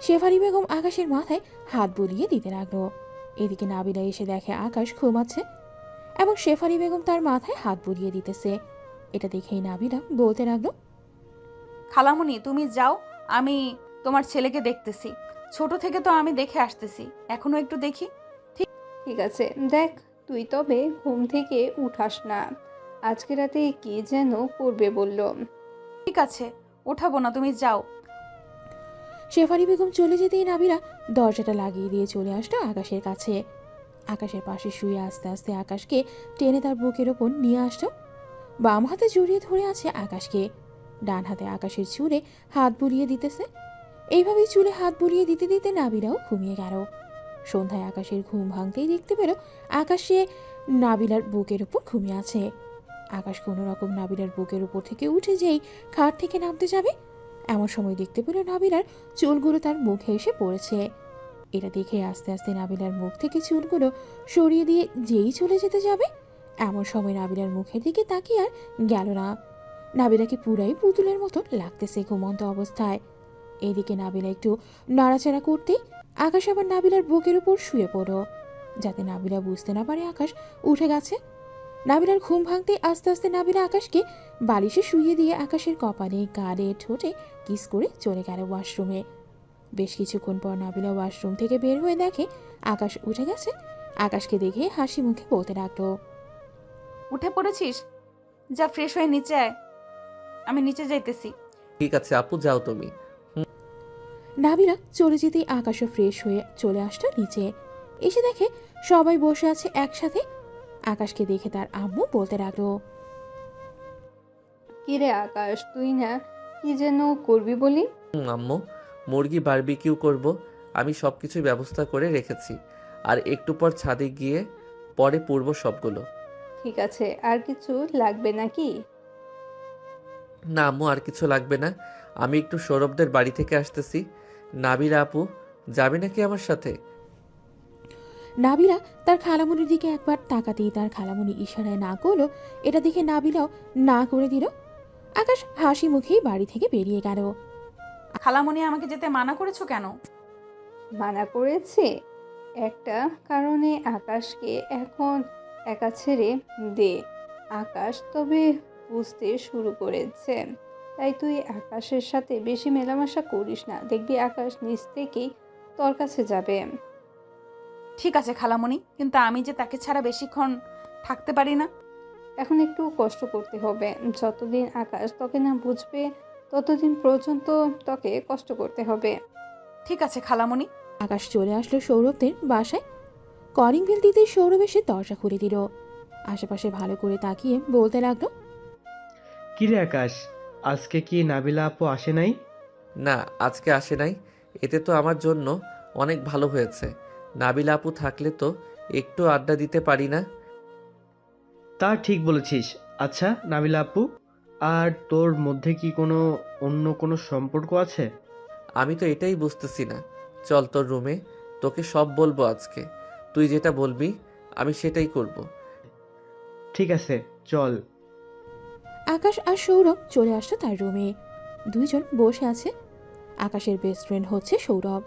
শেফালি বেগম আকাশের মাথায় হাত বুলিয়ে দিতে লাগলো। এদিকে নাবিলা এসে দেখে আকাশ ঘুমাচ্ছে এবং শেফালি বেগম তার মাথায় হাত বুলিয়ে দিতেছে। এটা দেখেই নাবিলা বলতে লাগলো, খালামণি তুমি যাও, আমি তোমার ছেলেকে দেখতেছি। ছোট থেকে তো আমি দেখে আসতেছি, এখনো একটু দেখি। ঠিক আছে, দেখ, তুই তবে ঘুম থেকে উঠাস না। আজকে রাতে কি যেন করবে বলল। ঠিক আছে, ওঠাবো না, তুমি যাও। শেফালি বেগম চলে যেতেই নাবিলা দরজাটা লাগিয়ে দিয়ে চলে আসলো আকাশের কাছে। আকাশের পাশে শুয়ে আস্তে আস্তে আকাশকে টেনে তার বুকের ওপর নিয়ে আসলো। বাম হাতে জড়িয়ে ধরে আছে আকাশকে, ডান হাতে আকাশের চুলে হাত বুলিয়ে দিতেছে। এইভাবেই চুলে হাত বুলিয়ে দিতে দিতে নাবিলাও ঘুমিয়ে গেল। সন্ধ্যায় আকাশের ঘুম ভাঙতেই দেখতে পেল আকাশে নাবিলার বুকের উপর ঘুমিয়ে আছে। আকাশ কোনো রকম নাবিলার বুকের উপর থেকে উঠে যেই খাট থেকে নামতে যাবে, এমন সময় দেখতে পেল নাবিলার চুলগুলো তার মুখে এসে পড়েছে। এটা দেখে আস্তে আস্তে নাবিলার মুখ থেকে চুলগুলো সরিয়ে দিয়ে যেই চলে যেতে যাবে, এমন সময় নাবিলার মুখের দিকে তাকিয়ে আর গেল না। নাবিলাকে পুরাই পুতুলের মতো লাগতেছে ঘুমন্ত অবস্থায়। এদিকে নাবিলা একটু নাড়াচাড়া করতেই আকাশ আবার নাবিলার বুকের উপর শুয়ে পড়ল, যাতে নাবিলা বুঝতে না পারে আকাশ উঠে গেছে। নাবিলার ঘুম ভাঙতেই আস্তে আস্তে নাবিলা আকাশকে বালিশে শুইয়ে দিয়ে আকাশের কপালে, গালে, ঠোঁটে কিস করে চলে গেল ওয়াশরুমে। বেশ কিছুক্ষণ পর নাবিলা ওয়াশরুম থেকে বের হয়ে দেখে আকাশ উঠে গেছে। আকাশকে দেখে হাসি মুখে বলতে লাগলো, উঠে পড়েছিস? যা ফ্রেশ হয়ে নিচে আয়, আমি নিচে যাইতেছি। ঠিক আছে আপু, যাও তুমি। নাবিলা চলে যেতেই আকাশও ফ্রেশ হয়ে চলে আসলো নিচে। এসে দেখে সবাই বসে আছে একসাথে। আকাশকে দেখে তার আম্মু বলতে লাগলো, কিরে আকাশ, তুই না কি যেন করবি বলি? আম্মু, মুরগি বারবিকিউ করব, আমি সব কিছুর ব্যবস্থা করে রেখেছি। আর একটু পর ছাদে গিয়ে পরে পূর্ব সবগুলো। ঠিক আছে, আর কিছু লাগবে নাকি? না আম্মু, আর কিছু লাগবে না। আমি একটু সৌরভদের বাড়ি থেকে আসতেছি। নাবিলা আপু যাবে নাকি আমার সাথে? নাবিলা তার খালামুনির দিকে একবার তাকাতেই তার খালামুনি ইশারায় না করলো। এটা দেখে নাবিলাও না করে দিল। আকাশ হাসি মুখেই বাড়ি থেকে বেরিয়ে গেল। খালামণি আমাকে যেতে মানা করেছো কেন? মানা করেছে একটা কারণে, আকাশকে এখন একা ছেড়ে দে। আকাশ তবে বুঝতে শুরু করেছে, তাই তুই আকাশের সাথে বেশি মেলামেশা করিস না, দেখবি আকাশ নিজ থেকেই তোর কাছে যাবে। ঠিক আছে খালামণি, কিন্তু আমি যে তাকে ছাড়া বেশিক্ষণ থাকতে পারি না। এখন একটু কষ্ট করতে হবে, যতদিন আকাশ তোকে না বুঝবে ততদিন পর্যন্ত তোকে কষ্ট করতে হবে। ঠিক আছে খালামণি। আকাশ চলে আসলো সৌরভদের বাসায়। কলিং বেল দিতেই সৌরভ এসে দরজা খুলে দিল। আশেপাশে ভালো করে তাকিয়ে বলতে লাগলো, কিরে আকাশ, আজকে কি নাবিলা আপু আসে নাই? না, আজকে আসে নাই। এতে তো আমার জন্য অনেক ভালো হয়েছে। নাবিলা আপু থাকলে তো একটু আড্ডা দিতে পারি না। তা ঠিক বলেছিস। আচ্ছা নাবিলা আপু, আর তোর মধ্যে কি অন্য কোনো সম্পর্ক আছে? আমি তো এটাই বুঝতেছি না। চল তোর রুমে, তোকে সব বলবো আজকে। তুই যেটা বলবি আমি সেটাই করব। ঠিক আছে, চল। আকাশ আর সৌরভ চলে আসলো তার রুমে। দুইজন বসে আছে। আকাশের বেস্ট ফ্রেন্ড হচ্ছে সৌরভ।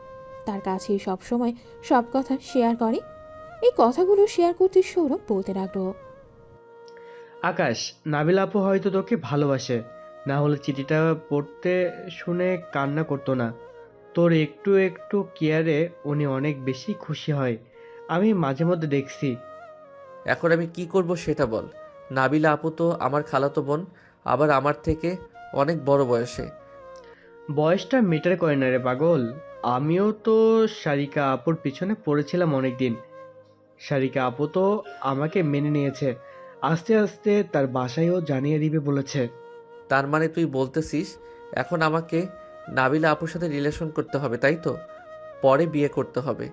তার কাছেই সবসময় সব কথা শেয়ার করে। এই কথাগুলো শেয়ার করতে সৌরভ বলতে লাগলো, আকাশ, নাবিলা আপু হয়তো তোকে ভালোবাসে, না হলে চিঠিটা পড়তে শুনে কান্না করতো না। তোর একটু একটু কেয়ারে উনি অনেক বেশি খুশি হয়, আমি মাঝে মধ্যে দেখছি। এখন আমি কি করব সেটা বল। নাবিলা আপু তো আমার খালাতো বোন, আবার আমার থেকে অনেক বড় বয়সে। বয়সটা মেটার করে না রে পাগল। আমিও তো সারিকা আপুর পিছনে পড়েছিলাম অনেক দিন। সারিকা আপু তো আমাকে মেনে নিয়েছে, আস্তে আস্তে তার বাসায়ও জানিয়ে দিবে বলেছে। তার মানে তুই বলতেছিস এখন আমাকে নাবিলা আপুর সাথে রিলেশন করতে হবে, তাই তো? পরে বিয়ে করতে হবে।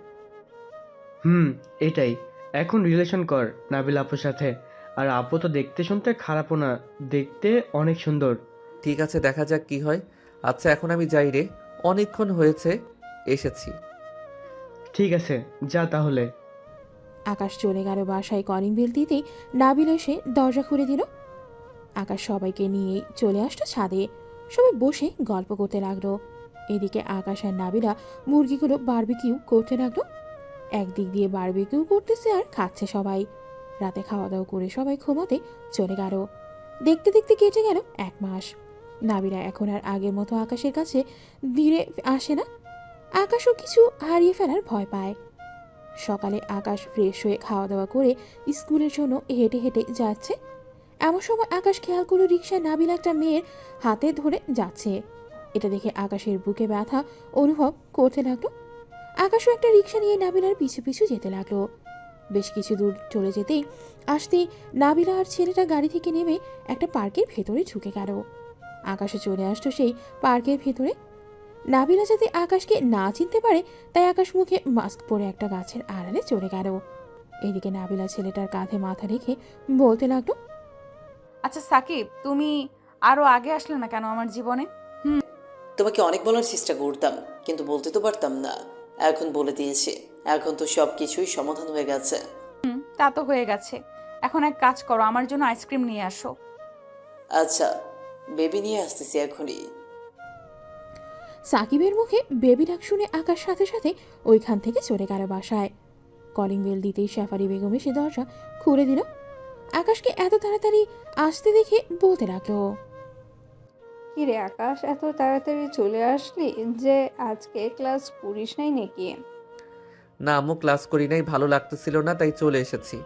এটাই। এখন রিলেশন কর নাবিলা আপুর সাথে। আর আপু তো দেখতে শুনতে খারাপও না, দেখতে অনেক সুন্দর। ঠিক আছে, দেখা যাক কি হয়। আচ্ছা এখন আমি যাই রে, অনেকক্ষণ হয়েছে এসেছি। ঠিক আছে, যা তাহলে। আকাশ চলে গেল বাসায়। কলিং বেল দিতেই নাবিল এসে দরজা খুলে দিল। আকাশ সবাইকে নিয়ে চলে আসলো ছাদে। সবাই বসে গল্প করতে লাগলো। এদিকে আকাশ আর নাবিলা মুরগিগুলো বারবিকিউ করতে লাগলো। একদিক দিয়ে বারবিকিউ করতেছে আর খাচ্ছে সবাই। রাতে খাওয়া দাওয়া করে সবাই ঘুমাতে চলে গেল। দেখতে দেখতে কেটে গেল 1 মাস। নাবিলা এখন আর আগের মতো আকাশের কাছে ধীরে আসে না। আকাশও কিছু হারিয়ে ফেলার ভয় পায়। সকালে আকাশ ফ্রেশ হয়ে খাওয়া দাওয়া করে স্কুলের জন্য হেঁটে হেঁটে যাচ্ছে। এমন সময় আকাশ খেয়াল করে রিকশায় নাবিল একটা মেয়ের হাতে ধরে যাচ্ছে। এটা দেখে আকাশের বুকে ব্যথা অনুভব করতে লাগলো। আকাশও একটা রিকশা নিয়ে নাবিলার পিছু পিছু যেতে লাগলো। বেশ কিছু দূর চলে যেতেই আসতেই নাবিলা আর ছেলেটা গাড়ি থেকে নেমে একটা পার্কের ভেতরে ঢুকে গেল। আকাশে চলে আসতো সেই পার্কের ভেতরে। নাবিলা যাতে আকাশকে না চিনতে পারে তাই আকাশ মুখে মাস্ক পরে একটা গাছের আড়ালে চলে গেল। এদিকে নাবিলা ছেলেটার কাঁধে মাথা রেখে বলতে লাগলো, আচ্ছা সাকিব, তুমি আরো আগে আসলে না কেন আমার জীবনে? তোমাকে অনেক বলার চেষ্টা করতাম, কিন্তু বলতে তো পারতাম না। এখন বলে দিয়েছি, এখন তো সব কিছুই সমাধান হয়ে গেছে। তা তো হয়ে গেছে। এখন এক কাজ করো, আমার জন্য আইসক্রিম নিয়ে আসো। আচ্ছা, বেবি নিয়ে আসতেছি এখনই। সাকিবের মুখে বেবি ডাক শুনে আকাশ সাথে সাথে ওইখান থেকে চলে গেল বাসায়। কলিং বেল দিতেই শেফালি বেগম এসে দরজা খুলে দিল। আকাশকে এত তাড়াতাড়ি আসতে দেখে বলতে লাগলো, কিরে আকাশ, এত তাড়াতাড়ি চলে আসলি যে? আজকে ক্লাস করিস নাই নাকি? না আম্মু, ক্লাস করি নাই, ভালো লাগতেছিল না তাই চলে এসেছি।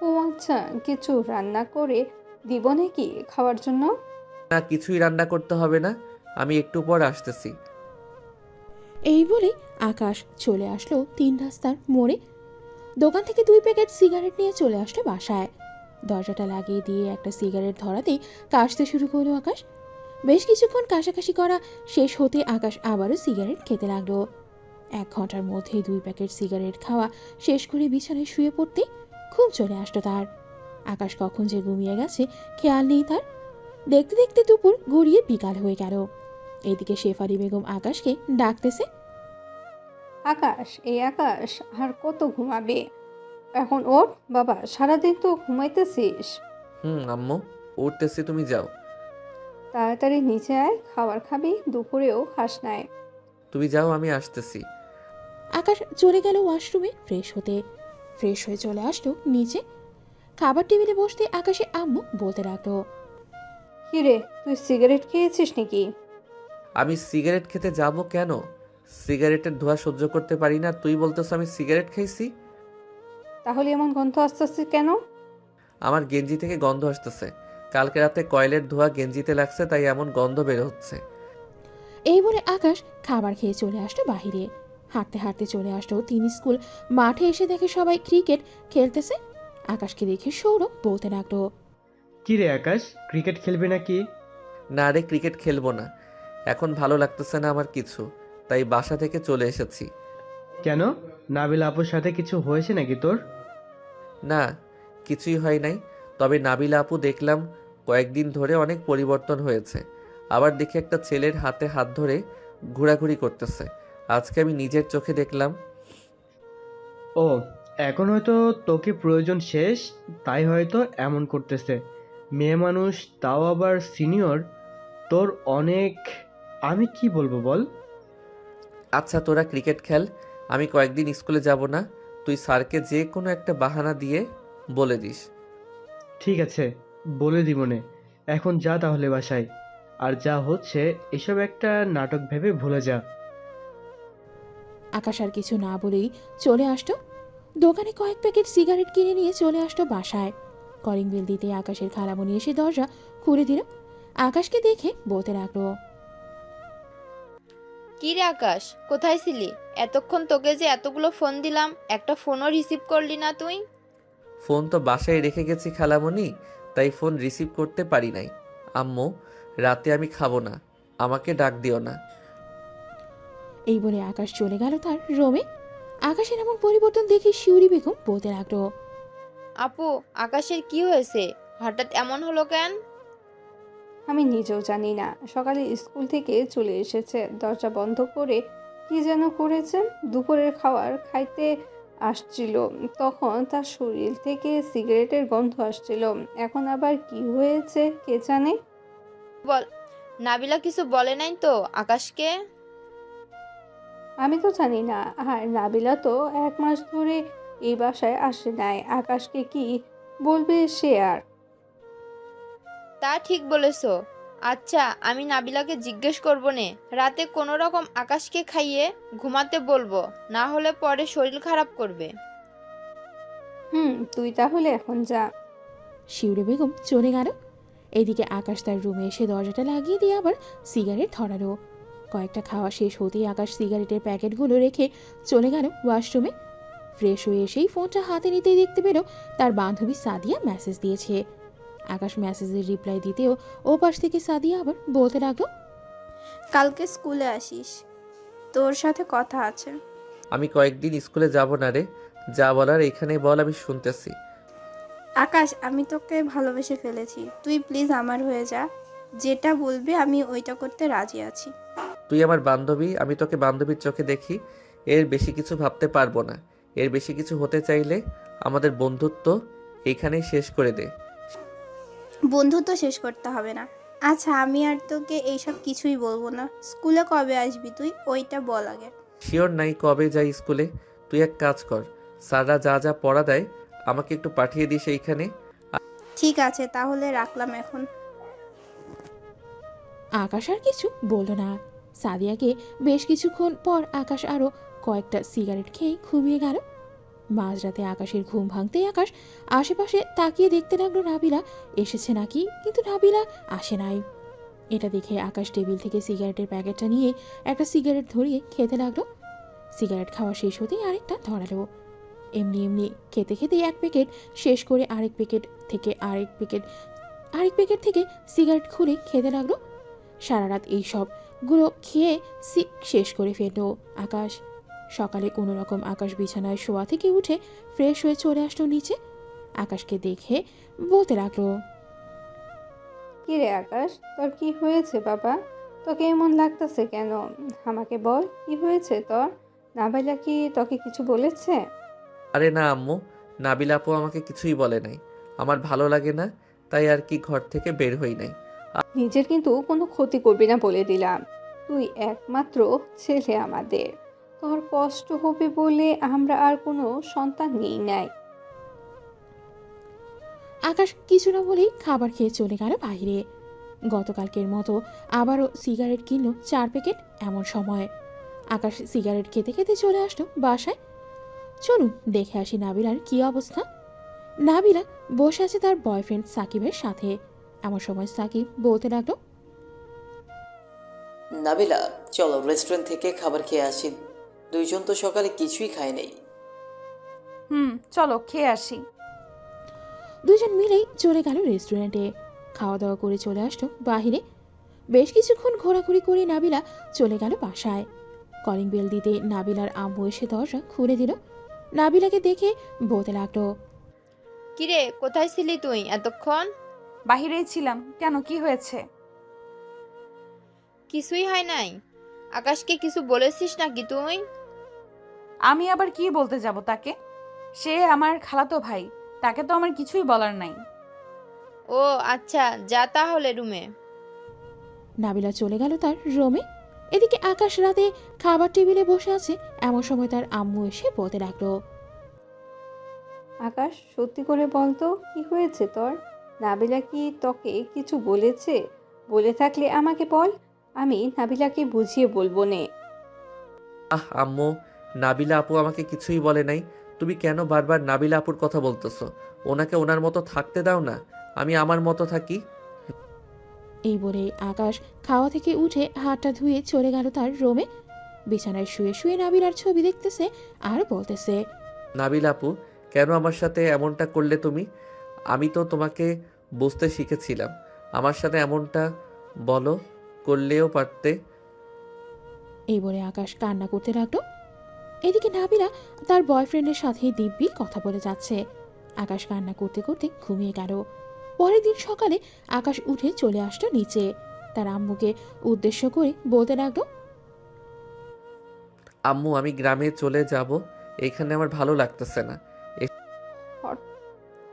ও আচ্ছা, কিছু রান্না করে দিব নাকি খাওয়ার জন্য? না, কিছুই রান্না করতে হবে না, আমি একটু পর আসতেছি। এই বলে আকাশ চলে আসলো 3 রাস্তার মোড়ে। দোকান থেকে 2 প্যাকেট সিগারেট নিয়ে চলে আসলো বাসায়। দরজাটা লাগিয়ে দিয়ে একটা সিগারেট ধরাতেই কাশতে শুরু করলো আকাশ। বেশ কিছুক্ষণ কাশাকাশি করা শেষ হতে আকাশ আবারও সিগারেট খেতে লাগলো। 1 ঘন্টার মধ্যেই 2 প্যাকেট সিগারেট খাওয়া শেষ করে বিছানায় শুয়ে পড়তে ঘুম চলে আসলো তার। আকাশ কখন যে ঘুমিয়ে গেছে খেয়াল নেই তার। দেখতে দেখতে দুপুর গড়িয়ে বিকাল হয়ে গেল। এদিকে শেফালি বেগম আকাশকে ডাকতেছে, আকাশ, এই আকাশ আর কত ঘুমাবে? এখন ওর বাবা, সারাদিন তো ঘুমাইতেছিস। আম্মু, উঠতেছি, তুমি যাও। তাড়াতাড়ি নিচে আয়, খাবার খাবি, দুপুরেও খাস নাই। তুমি যাও, আমি আসতেছি। আকাশ চলে গেল ওয়াশরুমে ফ্রেশ হতে। ফ্রেশ হয়ে চলে আসলো নিচে। খাবার টেবিলে বসতে আকাশে আম্মু বলতে লাগলো, কিরে, তুই সিগারেট খেয়েছিস নাকি? আমি সিগারেট খেতে যাব কেন? সিগারেটের ধোঁয়া সহ্য করতে পারি না, তুই বলতেছ আমি সিগারেট খাইছি? তাহলে এমন গন্ধ আসতে আসতে কেন? আমার গেঞ্জি থেকে গন্ধ আসতেছে। কালকে রাতে কয়েলের ধোঁয়া গেঞ্জিতে লাগছে, তাই এমন গন্ধ বের হচ্ছে। এই বলে আকাশ খাবার খেয়ে চলে আসলো বাহিরে। হাঁটতে হাঁটতে চলে আসলো 3 স্কুল মাঠে। এসে দেখে সবাই ক্রিকেট খেলতেছে। আকাশকে দেখে সৌরভ বলতে লাগলো, কি রে আকাশ, ক্রিকেট খেলবে নাকি? না রে, ক্রিকেট খেলবো না, এখন ভালো লাগতেছে না আমার কিছু, তাই বাসা থেকে চলে এসেছি। কেন, নাবিল আপুর সাথে কিছু হয়েছে নাকি তোর? না, কিছুই হয় নাই, তবে নাবিলা আপু দেখলাম কয়েকদিন ধরে অনেক পরিবর্তন হয়েছে। আবার দেখি একটা ছেলের হাতে হাত ধরে ঘোরাঘুরি করতেছে। আজকে আমি নিজের চোখে দেখলাম। ও, এখন হয়তো তোকে প্রয়োজন শেষ, তাই হয়তো এমন করতেছে। মেয়ে মানুষ, তাও আবার সিনিয়র, তোর অনেক। আমি কি বলবো বল? আচ্ছা তোরা ক্রিকেট খেল, আমি কয়েকদিন স্কুলে যাব না। তুই স্যারকে যে কোনো একটা বাহানা দিয়ে বলে দিস। ঠিক আছে, বলে দিবনে। এখন যা তাহলে বাসায়। আর যা হচ্ছে এসব একটা নাটক ভেবে ভুলে যা। আকাশ আর কিছু না বলেই চলে আসতো দোকানে। কয়েক প্যাকেট সিগারেট কিনে নিয়ে চলে আসতো বাসায়। কলিং বেল দিতে আকাশের খালামণি এসে দরজা খুলে দিল। আকাশকে দেখে বলতে লাগলো, কি রে আকাশ, কোথায় ছিলি এতক্ষণ? তোকে যে এতগুলো ফোন দিলাম, একটা ফোনও রিসিভ করলি না তুই। ফোন তো বাসায় রেখে গেছি খালামণি, তাই ফোন রিসিভ করতে পারি নাই। আম্মু, রাতে আমি খাবো না, আমাকে ডাক দিও না। এই বলে আকাশ চলে গেল তার রুমে। আকাশের এমন পরিবর্তন দেখে শিউরি বেগম বলতে লাগলো, আপু, আকাশের কি হয়েছে? হঠাৎ এমন হলো কেন? আমি নিজেও জানি না। সকালে স্কুল থেকে চলে এসেছে, দরজা বন্ধ করে কি যেন করেছে। দুপুরের খাবার খাইতে আসছিল, তখন তার শরীর থেকে সিগারেটের গন্ধ আসছিল। এখন আবার কি হয়েছে কে জানে। বল, নাবিলা কিছু বলে নাই তো আকাশকে? আমি তো জানি না। আর নাবিলা তো 1 মাস ধরে এই বাসায় আসে নাই, আকাশকে কি বলবে সে আর। তা ঠিক বলেছো। আচ্ছা, আমি নাবিলাকে জিজ্ঞেস করবো নে, রাতে কোনো রকম আকাশকে খাইয়ে ঘুমাতে বলবো, না হলে পরে শরীর খারাপ করবে। তুই তাহলে এখন যা। শিউরে বেগম চলে গেল। এদিকে আকাশ তার রুমে এসে দরজাটা লাগিয়ে দিয়ে আবার সিগারেট ধরালো। কয়েকটা খাওয়া শেষ হতেই আকাশ সিগারেটের প্যাকেটগুলো রেখে চলে গেল ওয়াশরুমে। ফ্রেশ হয়ে এসেই ফোনটা হাতে নিতেই দেখতে পেল তার বান্ধবী সাদিয়া মেসেজ দিয়েছে। আকাশ মেসেজের রিপ্লাই দিতেও ও পাশ থেকে সাদিয়া আবার বলতে লাগলো, কালকে স্কুলে আসিস, তোর সাথে কথা আছে। আমি কয়েকদিন স্কুলে যাব না রে, যা বলার এখানে বল, আমি শুনতেছি। আকাশ, আমি তোকে ভালোবেসে ফেলেছি, তুই প্লিজ আমার হয়ে যা। যেটা বলবি আমি ওইটা করতে রাজি আছি। তুই আমার বান্ধবী, আমি তোকে বান্ধবীর চোখে দেখি। এর বেশি কিছু ভাবতে পারবো না। এর বেশি কিছু হতে চাইলে আমাদের বন্ধুত্ব এইখানেই শেষ করে দে। বন্ধুত্ব শেষ করতে হবে না। আচ্ছা, আমি আর তোকে এইসব কিছুই বলবো না। স্কুলে কবে আসবি তুই, ওইটা বল আগে। শিওর নাই কবে যাই স্কুলে। তুই এক কাজ কর, স্যাররা যা যা পড়া দেয় আমাকে একটু পাঠিয়ে দিস এইখানে। ঠিক আছে, তাহলে রাখলাম এখন। আকাশ আর কিছু বলল না। সাদিয়াকে বেশ কিছুক্ষণ পর আকাশ আরও কয়েকটা সিগারেট খেয়ে ঘুমিয়ে গেল। মাঝরাতে আকাশের ঘুম ভাঙতেই আকাশ আশেপাশে তাকিয়ে দেখতে লাগলো নাবিলা এসেছে নাকি, কিন্তু নাবিলা আসে নাই। এটা দেখে আকাশ টেবিল থেকে সিগারেটের প্যাকেটটা নিয়ে একটা সিগারেট ধরিয়ে খেতে লাগলো। সিগারেট খাওয়া শেষ হতেই আরেকটা ধরালো। এমনি এমনি খেতে খেতে এক প্যাকেট শেষ করে আরেক প্যাকেট থেকে সিগারেট খুলে খেতে লাগলো। সারা রাত এই সবগুলো খেয়ে শেষ করে ফেললো আকাশ। সকালে কোনো রকম আকাশ বিছানায় শোয়া থেকে উঠে ফ্রেশ হয়ে চলে আসলো নিচে। আকাশকে দেখে বলতে লাগলো, কি রে আকাশ, তোর কি হয়েছে বাবা? তোকে এমন লাগতেছে কেন? আমাকে বল, কি হয়েছে তোর? নাবিলা কি তোকে কিছু বলেছে? আরে না আম্মু, নাবিলা আপু আমাকে কিছুই বলে নাই। আমার ভালো লাগে না, তাই আর কি ঘর থেকে বের হই নাই। নিজের কিন্তু কোনো ক্ষতি করবি না বলে দিলাম। তুই একমাত্র ছেলে আমাদের, তোর কষ্ট হবে বলে আমরা আর কোনো সন্তান নেই নাই। আকাশ কিছু না বলেই খাবার খেয়ে চলে গেল বাইরে। গতকালকের মতো আবারও সিগারেট কিনল 4 প্যাকেট। এমন সময় আকাশ সিগারেট খেতে খেতে চলে আসলো বাসায়। চলুন দেখে আসি নাবিলার কি অবস্থা। নাবিলা বসে আছে তার বয়ফ্রেন্ড সাকিবের সাথে। এমন সময় সাকিব বলতে লাগলো, নাবিলা, চলো রেস্টুরেন্ট থেকে খাবার খেয়ে আসি। দুইজন তো সকালে কিছুই খায় নাই। চলো খেয়ে আসি। দুজন মিলেই চলে গেল রেস্টুরেন্টে। খাওয়া দাওয়া করে চলে আসলো বাহিরে। বেশ কিছুক্ষণ ঘোরাঘুরি করে নাবিলা চলে গেল বাসায়। কলিং বেল দিতে নাবিলার আম্মু এসে দরজা খুলে দিল। নাবিলাকে দেখে বলতে লাগলো, কিরে, কোথায় ছিলি তুই এতক্ষণ? বাহিরেই ছিলাম। কেন, কি হয়েছে? কিছুই হয় নাই। আকাশকে কিছু বলেছিস নাকি তুই? আমি আবার কি বলতে যাব তাকে? সে আমার খালাতো ভাই, তাকে তো আমার কিছুই বলার নাই। ও আচ্ছা, যা তাহলে রুমে। নাবিলা চলে গেল তার রুমে। এদিকে আকাশ রাতে খাবার টেবিলে বসে আছে। এমন সময় তার আম্মু এসে বলতে লাগলো, আকাশ, সত্যি করে বলতো, কি হয়েছে তোর? নাবিলা কি তোকে কিছু বলেছে? বলে থাকলে আমাকে বল, আমি নাবিলাকে বুঝিয়ে বলবো নে। আম্মু, নাবিলা আপু আমাকে কিছুই বলে নাই। তুমি কেন বারবার নাবিলা আপুর কথা বলতেছো? ওনাকে ওনার মতো থাকতে দাও না, আমি আমার মতো থাকি। এই বলে আকাশ খাওয়া থেকে উঠে হাতটা ধুয়ে চলে গেল তার রুমে। বিছানায় শুয়ে শুয়ে নাবিলার ছবি দেখতেছে আর বলতেছে, নাবিলা আপু, কেন আমার সাথে এমনটা করলে তুমি? আমি তো তোমাকে বুঝতে শিখেছিলাম। আমার সাথে এমনটা বলো করলেও পারতে। এই বলে আকাশ কান্না করতে লাগলো। এদিকে নাবিলা তার বয়ফ্রেন্ডের সাথে দিব্যি কথা বলে যাচ্ছে। আকাশ কান্না করতে করতে ঘুমিয়ে গেল। পরের দিন সকালে আকাশ উঠে চলে আসলো নিচে। তার আম্মুকে উদ্দেশ্য করে বলতে লাগলো, আম্মু আমি গ্রামে চলে যাব, এখানে আমার ভালো লাগতেছে না। হট-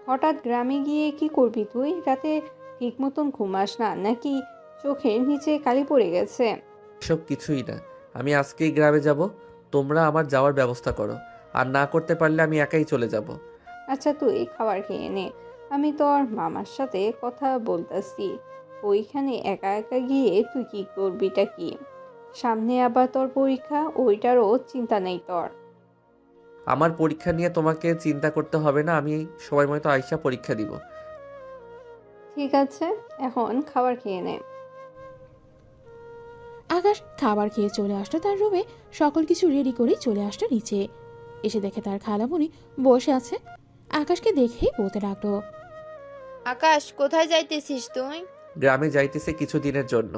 হঠাৎ গ্রামে গিয়ে কি করবি তুই? রাতে ঠিক মতন ঘুমাস না নাকি চোখের নিচে কালি পড়ে গেছে? এসব কিছুই না, আমি আজকেই গ্রামে যাব। তোমরা আমার যাওয়ার ব্যবস্থা করো, আর না করতে পারলে আমি একাই চলে যাব। আচ্ছা তুই খাবার খেয়ে নে, আমি তোর মামার সাথে কথা বলতাছি। ওইখানে একা একা গিয়ে তুই কি করবিটা কি? সামনে আবার তোর পরীক্ষা, ওইটারও চিন্তা নেই তোর। আমার পরীক্ষা নিয়ে তোমাকে চিন্তা করতে হবে না, আমি সময় মতো আইসা পরীক্ষা দিব। ঠিক আছে, এখন খাবার খেয়ে নে। আকাশ খাবার খেয়ে চলে আসলো তার রুমে। সকল কিছু রেডি করেই চলে আসলো নিচে। এসে দেখে তার খালামণি বসে আছে। আকাশকে দেখেই বলতে লাগলো, আকাশ, কোথায় যাইতেছিস তুই? গ্রামে যাইতেছে কিছুদিনের জন্য।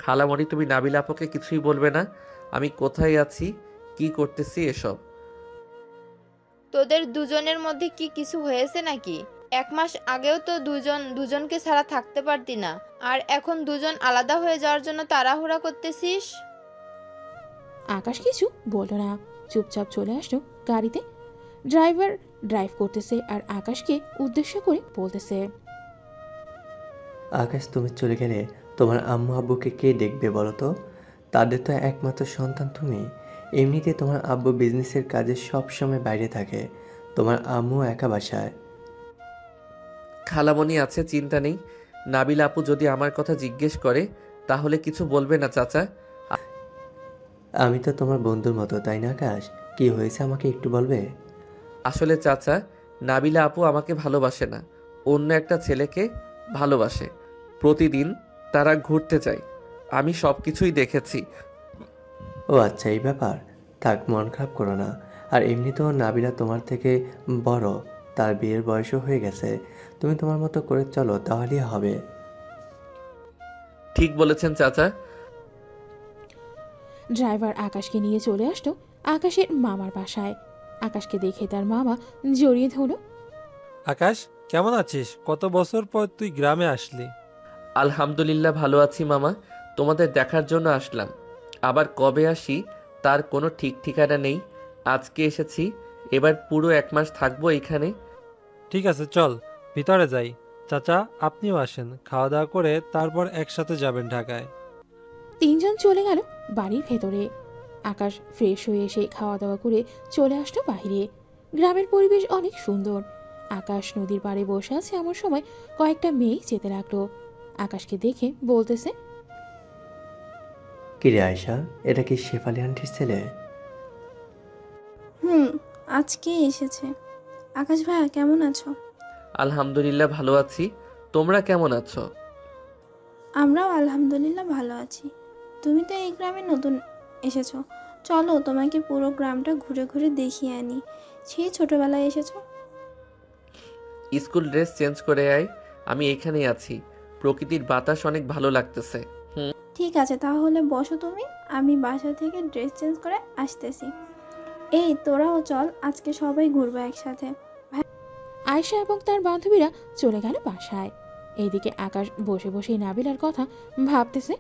খালামণি তুমি নাবিলা আপাকে কিছুই বলবে না আমি কোথায় আছি, কি করতেছি এসব। তোদের দুজনের মধ্যে কি কিছু হয়েছে নাকি? 1 মাস আগেও তো দুজন দুজনকে ছাড়া থাকতে পারতি না, আর এখন দুজন আলাদা হয়ে যাওয়ার জন্য তাড়াহুড়া করতেছিস। আকাশ কিছু বলল না, চুপচাপ চলে আসলো গাড়িতে। ড্রাইভার ড্রাইভ করতেছে আর আকাশকে উদ্দেশ্য করে বলতেছে, আকাশ তুমি চলে গেলে তোমার আম্মু আব্বুকে কে দেখবে বলো তো? তাদের তো একমাত্র সন্তান তুমি। এমনিতে তোমার আব্বু বিজনেসের কাজে সব সময় বাইরে থাকে, তোমার আম্মু একা বাসায়। খালামণি আছে, চিন্তা নেই। নাবিলা আপু যদি আমার কথা জিজ্ঞেস করে তাহলে কিছু বলবে না চাচা। আমি তো তোমার বন্ধুর মতো, তাই না আকাশ? কি হয়েছে আমাকে একটু বলবে? আসলে চাচা, নাবিলা আপু আমাকে ভালোবাসে না, অন্য একটা ছেলেকে ভালোবাসে। প্রতিদিন তারা ঘুরতে যায়, আমি সব কিছুই দেখেছি। ও আচ্ছা, এই ব্যাপার। থাক, মন খারাপ করো না। আর এমনিতেও নাবিলা তোমার থেকে বড়, তার বিয়ের বয়সও হয়ে গেছে। তুমি তোমার মতো করে চলো, তাহলেই হবে। ঠিক বলেছেন চাচা। ড্রাইভার আকাশকে নিয়ে চলে আসলো আকাশের মামার বাসায়। আকাশকে দেখে তার মামা জড়িয়ে ধরলো। আকাশ, কেমন আছিস? কত বছর পর তুই গ্রামে আসলি। আলহামদুলিল্লাহ ভালো আছি মামা, তোমাদের দেখার জন্য আসলাম। আবার কবে আসি তার কোনো ঠিক ঠিকানা নেই। আজকে এসেছি, এবার পুরো 1 মাস থাকবো এখানে। ঠিক আছে, চল ভিতরে যাই। চাচা, আপনিও আসেন, খাওয়া দাওয়া করে তারপর একসাথে যাবেন ঢাকায়। তিনজন চলে গেল বাড়ির ভেতরে। আকাশ ফ্রেশ হয়ে এসে খাওয়া দাওয়া করে চলে আসলো বাইরে। গ্রামের পরিবেশ অনেক সুন্দর। আকাশ নদীর পাড়ে বসে আছে এমন সময় কয়েকটা মেয়ে যেতে লাগলো। আকাশকে দেখে বলতেছে, কিরে আয়শা, এটা কি শেফালি আন্টির ছেলে? হুম, আজকেই এসেছে। আকাশ ভাইয়া কেমন আছো? আলহামদুলিল্লাহ ভালো আছি, তোমরা কেমন আছো? আমরাও আলহামদুলিল্লাহ ভালো আছি। তুমি তো এই গ্রামে নতুন এসেছো, চলো তোমাকে পুরো গ্রামটা ঘুরে ঘুরে দেখিয়ে আনি। সেই ছোটবেলায় এসেছো। স্কুল ড্রেস চেঞ্জ করে আয়, আমি এখানেই আছি। প্রকৃতির বাতাস অনেক ভালো লাগতেছে। ঠিক আছে, তাহলে বসো তুমি, আমি বাসা থেকে ড্রেস চেঞ্জ করে আসতেছি। এই তোরাও চল, আজকে সবাই ঘুরবো একসাথে। আয়শা এবং তার বান্ধবীরা চলে গেল বাসায়। এইদিকে আকাশ বসে বসেই নাবিলার কথা ভাবতেছে।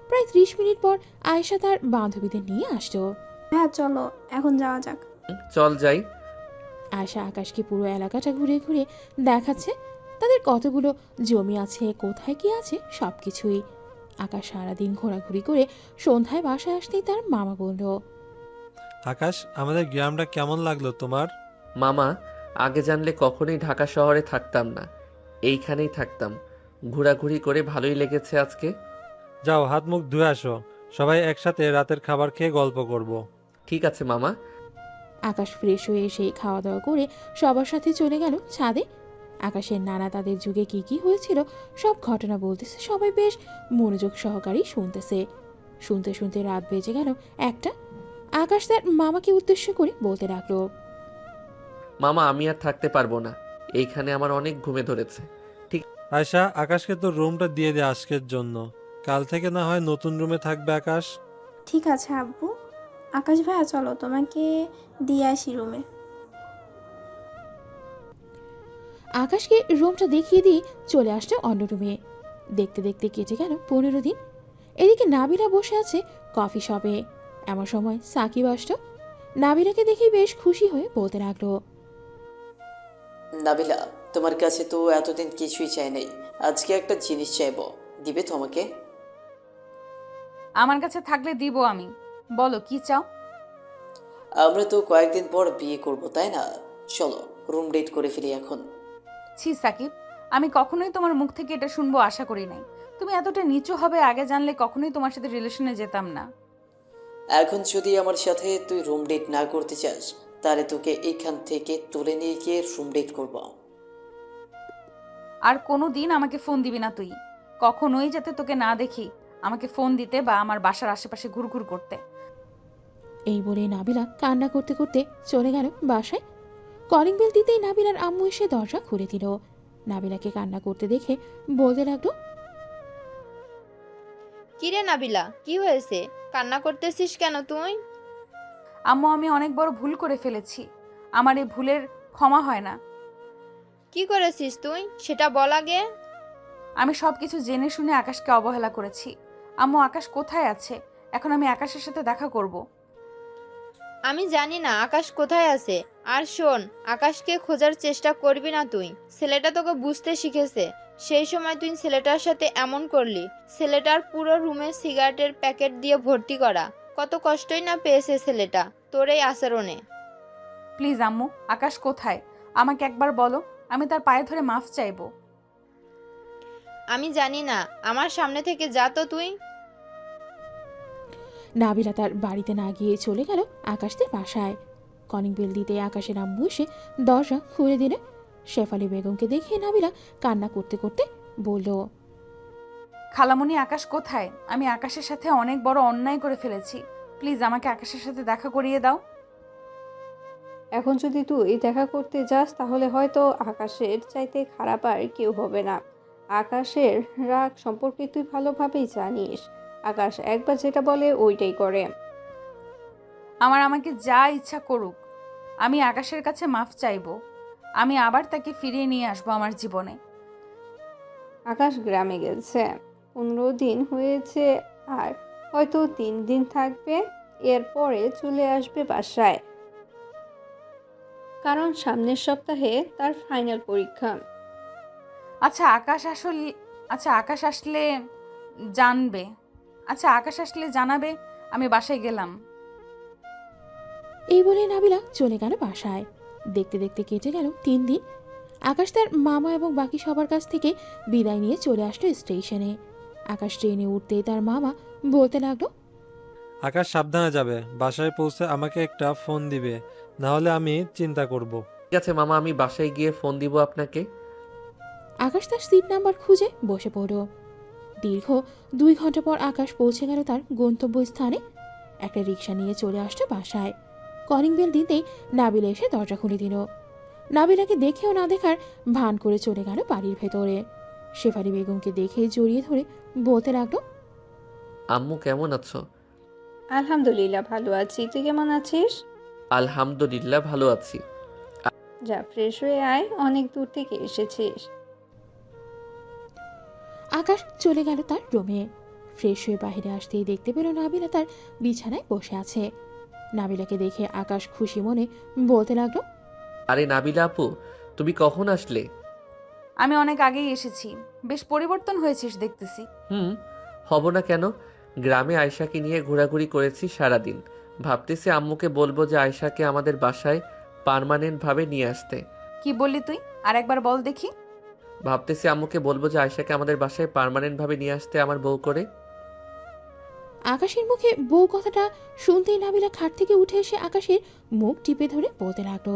প্রায় 30 মিনিট পর আয়শা তার বান্ধবীদের নিয়ে আসলো। হ্যাঁ চলো, এখন যাওয়া যাক। চল যাই। আয়শা আকাশকে পুরো এলাকাটা ঘুরে ঘুরে দেখাচ্ছে। তাদের কতগুলো জমি আছে, কোথায় কি আছে সবকিছুই। আকাশ সারাদিন ঘোরাঘুরি করে সন্ধ্যায় বাসায় আসতেই তার মামা বলল, আকাশ, আমাদের গ্রামটা কেমন লাগলো তোমার? মামা, আগে জানলে কখনোই ঢাকা শহরে থাকতাম না, এইখানেই থাকতাম। ঘোরাঘুরি করে ভালোই লেগেছে আজকে। যাও, হাত মুখ ধুয়ে আসো, সবাই একসাথে রাতের খাবার খেয়ে গল্প করব। ঠিক আছে মামা। আকাশ ফ্রেশ হয়ে এসে খাওয়া দাওয়া করে সবার সাথে চলে গেল ছাদে। আকাশের নানা তাদের যুগে কি কি হয়েছিল সব ঘটনা বলতেছে। সবাই বেশ মনোযোগ সহকারেই শুনতেছে। শুনতে শুনতে রাত বেজে গেল একটা। আকাশ তার মামাকে উদ্দেশ্য করে বলতে লাগলো, মামা আমি আর থাকতে পারবো না, এইখানে আমার অনেক ঘুমে ধরেছে। আয়শা, আকাশকে তো রুমটা দিয়ে দে আজকের জন্য, কাল থেকে না হয় নতুন রুমে থাকবে আকাশ। ঠিক আছে আব্বু। আকাশ ভাইয়া চলো তোমাকে দিয়ে আসি রুমে। আকাশকে রুমটা দেখিয়ে দিয়ে চলে আসলো অন্য রুমে। দেখতে দেখতে কেটে গেল 15 দিন। এদিকে নাবিলা বসে আছে কফি শপে। এমন সময় সাকিব আসলো। নাবিলাকে দেখে বেশ খুশি হয়ে বলতে লাগলো, নাবিলা, তোমার কাছে তো এতদিন কিছুই চাই নাই, আজকে একটা জিনিস চাইবো, দিবে তো আমাকে? আমার কাছে থাকলে দিব আমি। বলো কি চাও? আমরা তো কয়েকদিন পর বিয়ে করব, তাই না? চলো রুম ডেট করে ফেলি এখন। ছি সাকিব, আমি কখনোই তোমার মুখ থেকে এটা শুনবো আশা করি নাই। তুমি এতটা নিচু হবে আগে জানলে কখনোই তোমার সাথে রিলেশনে যেতাম না। এখন যদি আমার সাথে তুই রুম ডেট না করতে চাস, তাহলে তোকে এইখান থেকে তুলে নিয়ে গিয়ে রুম ডেট করব। আর কোনো দিন আমাকে ফোন দিবি না তুই। কখনোই যাতে তোকে না দেখি আমাকে ফোন দিতে বা আমার বাসার আশেপাশে ঘুরঘুর করতে। এই বলে নাবিলা কান্না করতে করতে চলে গেল বাসায়। কলিং বেল দিতেই নাবিলার আম্মু এসে দরজা খুলে দিল। নাবিলাকে কান্না করতে দেখে বলতে লাগলো, কিরে নাবিলা, কি হয়েছে? কান্না করতেছিস কেন তুই? আম্মু, আমি অনেক বড় ভুল করে ফেলেছি। আমার এই ভুলের ক্ষমা হয় না। কি করেছিস তুই সেটা বল আগে। আমি সব কিছু জেনে শুনে আকাশকে অবহেলা করেছি। আম্মু, আকাশ কোথায় আছে? এখন আমি আকাশের সাথে দেখা করব। আমি জানি না আকাশ কোথায় আছে। আর শোন, আকাশকে খোঁজার চেষ্টা করবি না তুই। ছেলেটা তোকে বুঝতে শিখেছে। সেই সময় তুই ছেলেটার সাথে এমন করলি। ছেলেটার পুরো রুমে সিগারেটের প্যাকেট দিয়ে ভর্তি করা। কত কষ্টই না পেয়েছে ছেলেটা তোর এই আচরণে। প্লিজ আম্মু, আকাশ কোথায় আমাকে একবার বলো। আমি তার পায়ে ধরে মাফ চাইবো। আমি জানি না, আমার সামনে থেকে যা তো তুই। নাবিলা তার বাড়িতে না গিয়ে চলে গেল আকাশদের বাসায়। কলিং বেল দিতে আকাশের আম্মু এসে দরজা খুলে দিলে। শেফালি বেগমকে দেখে নাবিলা কান্না করতে করতে বলল, খালামণি, আকাশ কোথায়? আমি আকাশের সাথে অনেক বড় অন্যায় করে ফেলেছি। প্লিজ আমাকে আকাশের সাথে দেখা করিয়ে দাও। এখন যদি তুই দেখা করতে যাস তাহলে হয়তো আকাশের চাইতে খারাপ আর কেউ হবে না। আকাশের রাগ সম্পর্কে তুই ভালোভাবেই জানিস। আকাশ একবার যেটা বলে ওইটাই করে। আমাকে যা ইচ্ছা করুক, আমি আকাশের কাছে মাফ চাইবো। আমি আবার তাকে ফিরিয়ে নিয়ে আসবো আমার জীবনে। আকাশ গ্রামে গেছে, 15 দিন হয়েছে, আর হয়তো 3 দিন থাকবে। এরপরে চলে আসবে বাসায়, কারণ সামনের সপ্তাহে তার ফাইনাল পরীক্ষা। আকাশ আসলে জানবে। আকাশ আসলে জানাবে আমি বাসায় গেলাম। এই বলে নাবিলা চলে গেল বাসায়। দেখতে দেখতে কেটে গেল 3 দিন। আকাশ তার মামা এবং বাকি সবার কাছ থেকে বিদায় নিয়ে চলে আসলো স্টেশনে। আকাশ ট্রেনে উঠতেই তার মামা বলতে লাগলো, আকাশ সাবধানে যাবে, বাসায় পৌঁছে আমাকে একটা ফোন দিবে, না হলে আমি চিন্তা করব। ঠিক আছে মামা, আমি বাসায় গিয়ে ফোন দিব আপনাকে। আকাশ তার সিট নাম্বার খুঁজে বসে পড়ল। দীর্ঘ 2 ঘন্টা পর আকাশ পৌঁছে গেল তার গন্তব্যস্থানে। একটা রিক্সা নিয়ে চলে আসলো বাসায়। কলিং বেল দিতেই নাবিলা এসে দরজা খুলে দিল। নাবিলাকে দেখেও না দেখার ভান করে চলে গেল বাড়ির ভেতরে। শেফালি বেগমকে দেখে জড়িয়ে ধরে বলতে লাগলো, আম্মু কেমন আছো? আলহামদুলিল্লাহ ভালো আছি, তুই কেমন আছিস? আলহামদুলিল্লাহ ভালো আছি। যা ফ্রেশ হয়ে আয়, অনেক দূর থেকে এসেছিস। আকাশ চলে গেল তার রুমে। ফ্রেশ হয়ে বাইরে আসতেই দেখতে পেল নাবিলা তার বিছানায় বসে আছে। নাবিলাকে দেখে আকাশ খুশি মনে বলতে লাগলো, আরে নাবিলা আপু, তুমি কখন আসলে? আমি অনেক আগেই এসেছি। বেশ পরিবর্তন হয়েছিস দেখতেছি। হব না কেন? গ্রামে আয়শাকে নিয়ে ঘোরাঘুরি করেছি সারাদিন। ভাবতেছি আম্মুকে বলবো যে আয়শাকে আমাদের বাসায় পার্মানেন্টভাবে নিয়ে আসতে। কি বললি তুই? আর একবার বল দেখি। ভাবতেছি আম্মুকে বলবো যে আয়শাকে আমাদের বাসায় পার্মানেন্টভাবে নিয়ে আসতে আমার বউ করে। আকাশের মুখে বউ কথাটা শুনতেই নাবিলা খাট থেকে উঠে এসে আকাশের মুখ টিপে ধরে বলতে লাগলো,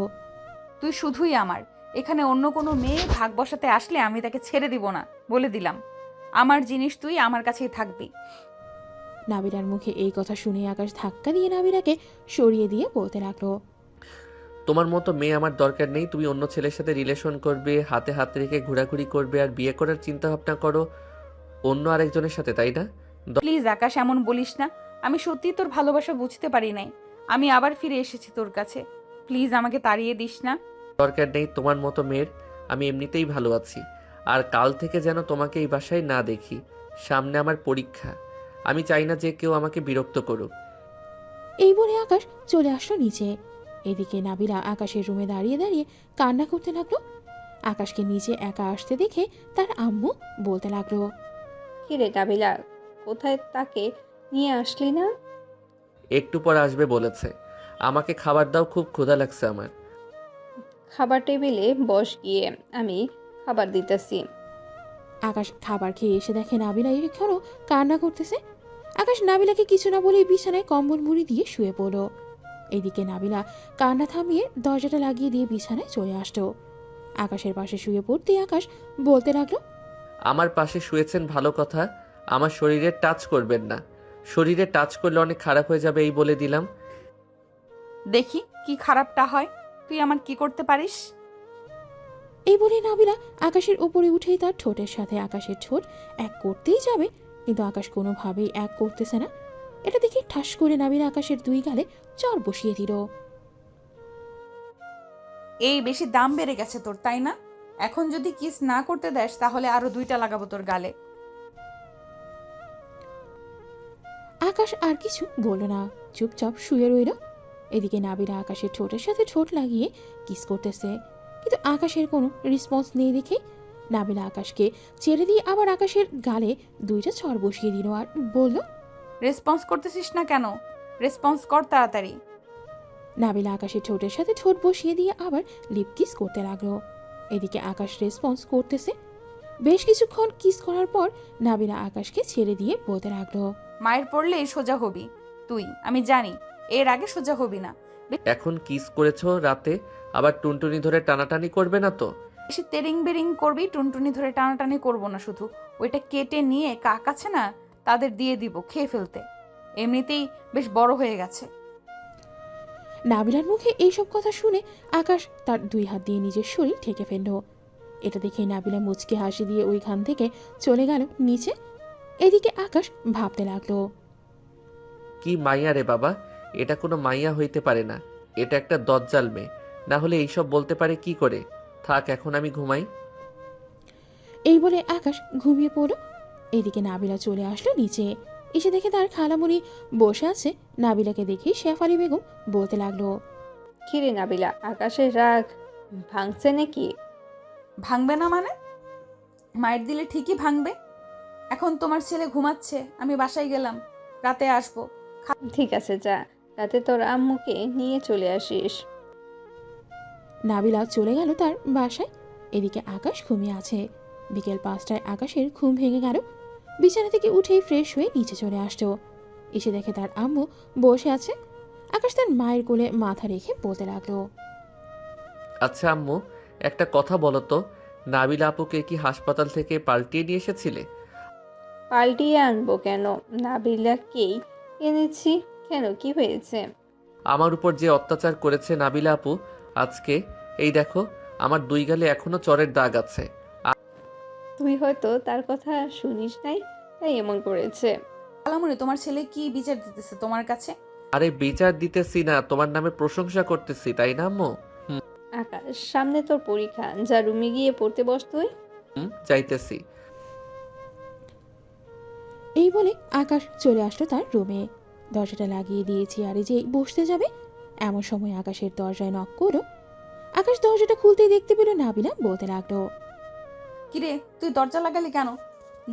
তুই শুধুই আমার। এখানে অন্য কোনো মেয়ে ভাগ বসাতে আসলে আমি তাকে ছেড়ে দিব না, বলে দিলাম। আমার জিনিস তুই আমার কাছেই থাকবি। নাবিলার মুখে এই কথা শুনে আকাশ ধাক্কা দিয়ে নাবিলাকে সরিয়ে দিয়ে বলতে লাগলো, তোমার মতো মেয়ে আমার দরকার নেই। তুমি অন্য ছেলের সাথে রিলেশন করবে, হাতে হাত রেখে ঘোরাঘুরি করবে, আর বিয়ে করার চিন্তা ভাবনা করো অন্য আরেকজনের সাথে, তাই না? প্লিজ আকাশ, এমন বলিস না। আমি সত্যি তোর ভালোবাসা বুঝতে পারি নাই। আমি আবার ফিরে এসেছি তোর কাছে। প্লিজ আমাকে তাড়িয়ে দিস না। দরকার নেই তোমার মতো মেয়ের। আমি এমনিতেই ভালো আছি। আর কাল থেকে যেন তোমাকে এই বাসায় না দেখি। সামনে আমার পরীক্ষা। আমি চাই না যে কেউ আমাকে বিরক্ত করুক। এই বলে আকাশ চলে আসলো নিচে। এদিকে নাবিলা আকাশের রুমে দাঁড়িয়ে দাঁড়িয়ে কান্না করতে লাগলো। আকাশকে নিচে একা আসতে দেখে তার আম্মু বলতে লাগলো, কিরে নাবিলা, কোথায় তাকে নিয়ে আসলি না? একটু পর আসবে বলেছে। আমাকে খাবার দাও, খুব ক্ষুধা লাগছে আমার। খাবার টেবিলে বস গিয়ে, আমি খাবার দিতেছি। আকাশ খাবার খেয়ে এসে দেখে নাবিলা এখানেও কান্না করতেছে। আকাশ নাবিলাকে কিছু না বলেই বিছানায় কম্বল মুড়ি দিয়ে শুয়ে পড়ল। এদিকে নাবিলা কান্না থামিয়ে দরজাটা লাগিয়ে দিয়ে বিছানায় চলে আসতো। আকাশের পাশে শুয়ে পড়তেই আকাশ বলতে লাগলো, আমার পাশে শুয়েছেন ভালো কথা, আমার শরীরে টাচ করবেন না। শরীরে টাচ করলে অনেক খারাপ হয়ে যাবে, এই বলে দিলাম। দেখি কি খারাপটা হয়, তুই আমার কি করতে পারিস? এই বলে নাবিলা আকাশের উপরে উঠেই তার ঠোঁটের সাথে আকাশের ঠোঁট এক করতেই যাবে, কিন্তু আকাশ কোনোভাবেই এক করতেছে না। এটা দেখে ঠাস করে নাবিলা আকাশের দুই গালে চর বসিয়ে দিল। এই বেশি দাম বেড়ে গেছে তোর, তাই না? এখন যদি কিস না করতে দেস তাহলে আরো 2টা লাগাবো তোর গালে। আকাশ আর কিছু বলল না, চুপচাপ শুয়ে রইল। এদিকে নাবিলা আকাশের ঠোঁটের সাথে ঠোঁট লাগিয়ে কিস করতেছে, কিন্তু আকাশের কোনো রেসপন্স নেই দেখে নাবিলা আকাশকে ছেড়ে দিয়ে আবার আকাশের গালে 2টা চর বসিয়ে দিল আর বলল, রেসপন্স করতেছিস না কেন? রেসপন্স কর তাড়াতাড়ি। নাবিলা আকাশের ঠোঁটের সাথে ঠোঁট বসিয়ে দিয়ে আবার লিপ কিস করতে লাগলো। এদিকে আকাশ রেসপন্স করতেছে। বেশ কিছুক্ষণ কিস করার পর নাবিলা আকাশকে ছেড়ে দিয়ে বলতে লাগলো, মায়ের পড়লেই সোজা হবি তুই, আমি জানি। এর আগে সোজা হবি না। এখন কিস করেছো রাতে, আবার টুনটুনি ধরে টানাটানি করবে না তো? বেশি তেরিং বেরিং করবি, টুনটুনি ধরে টানাটানি করবো না, শুধু ওইটা কেটে নিয়ে কাক আছে না, তাদের দিয়ে দিব খেয়ে ফেলতে। এমনিতেই বেশ বড় হয়ে গেছে। নাবিলার মুখে এইসব কথা শুনে আকাশ তার 2 হাত দিয়ে নিজের শরীর ঢেকে ফেলল। এটা দেখে নাবিলা মুচকে হাসি দিয়ে ওইখান থেকে চলে গেল নিচে। এদিকে আকাশ ভাবতে লাগলো, কি মাইয়া রে বাবা, এটা কোনো মাইয়া হইতে পারে না। এটা একটা দজ্জাল মেয়ে, না হলে এইসব বলতে পারে কি করে? থাক, এখন আমি ঘুমাই। এই বলে আকাশ ঘুমিয়ে পড়ল। এদিকে নাবিলা চলে আসলো নিচে। এসে দেখে তার খালামণি বসে আছে। নাবিলাকে দেখে শেফালি বেগম বলতে লাগলো, কিরে নাবিলা, আকাশের রাগ ভাঙছে নাকি? ভাঙবে না মানে? মায়ের দিলে ঠিকই ভাঙবে। এখন তোমার ছেলে ঘুমাচ্ছে, আমি বাসায় গেলাম, রাতে আসবো। ঠিক আছে, যা, রাতে তোর আম্মুকে নিয়ে চলে আসিস। নাবিলা চলে গেল তার বাসায়। এদিকে আকাশ ঘুমিয়ে আছে। বিকেল 5টায় আকাশের ঘুম ভেঙে গেল। বিছানা থেকে উঠেই ফ্রেশ হয়ে নিচে চলে আসতো। এসে দেখে তার আম্মু বসে আছে। আকাশ তার মায়ের কোলে মাথা রেখে বলতে লাগলো, আচ্ছা আম্মু, একটা কথা বলো তো, নাবিলা আপুকে কি হাসপাতাল থেকে পাল্টিয়ে নিয়ে এসেছিলে? পাল্টিয়ে আনবো কেন? নাবিলাকেই এনেছি। কেন, কি হয়েছে? আমার উপর যে অত্যাচার করেছে নাবিলা আপু, আজকে এই দেখো, আমার 2 গালে এখনো চরের দাগ আছে। তুই হয়তো তার কথা শুনিস নাই, তাই এমন করেছে। খালামণি, তোমার ছেলে কি বিচার দিতেছে তোমার কাছে? আরে বিচার দিতেছি না, তোমার নামে প্রশংসা করতেছি, তাই না আম্মু? আকাশ, সামনে তোর পরীক্ষা, যা রুমে গিয়ে পড়তে বস তুই। যাইতেছি। এই বলে আকাশ চলে আসলো তার রুমে। দরজাটা লাগিয়ে দিয়ে চেয়ারে যে বসতে যাবে, এমন সময় আকাশের দরজায় নক করলো। আকাশ দরজাটা খুলতেই দেখতে পেল নাবিলা বলতে লাগলো, কিরে, তুই দরজা লাগালি কেন?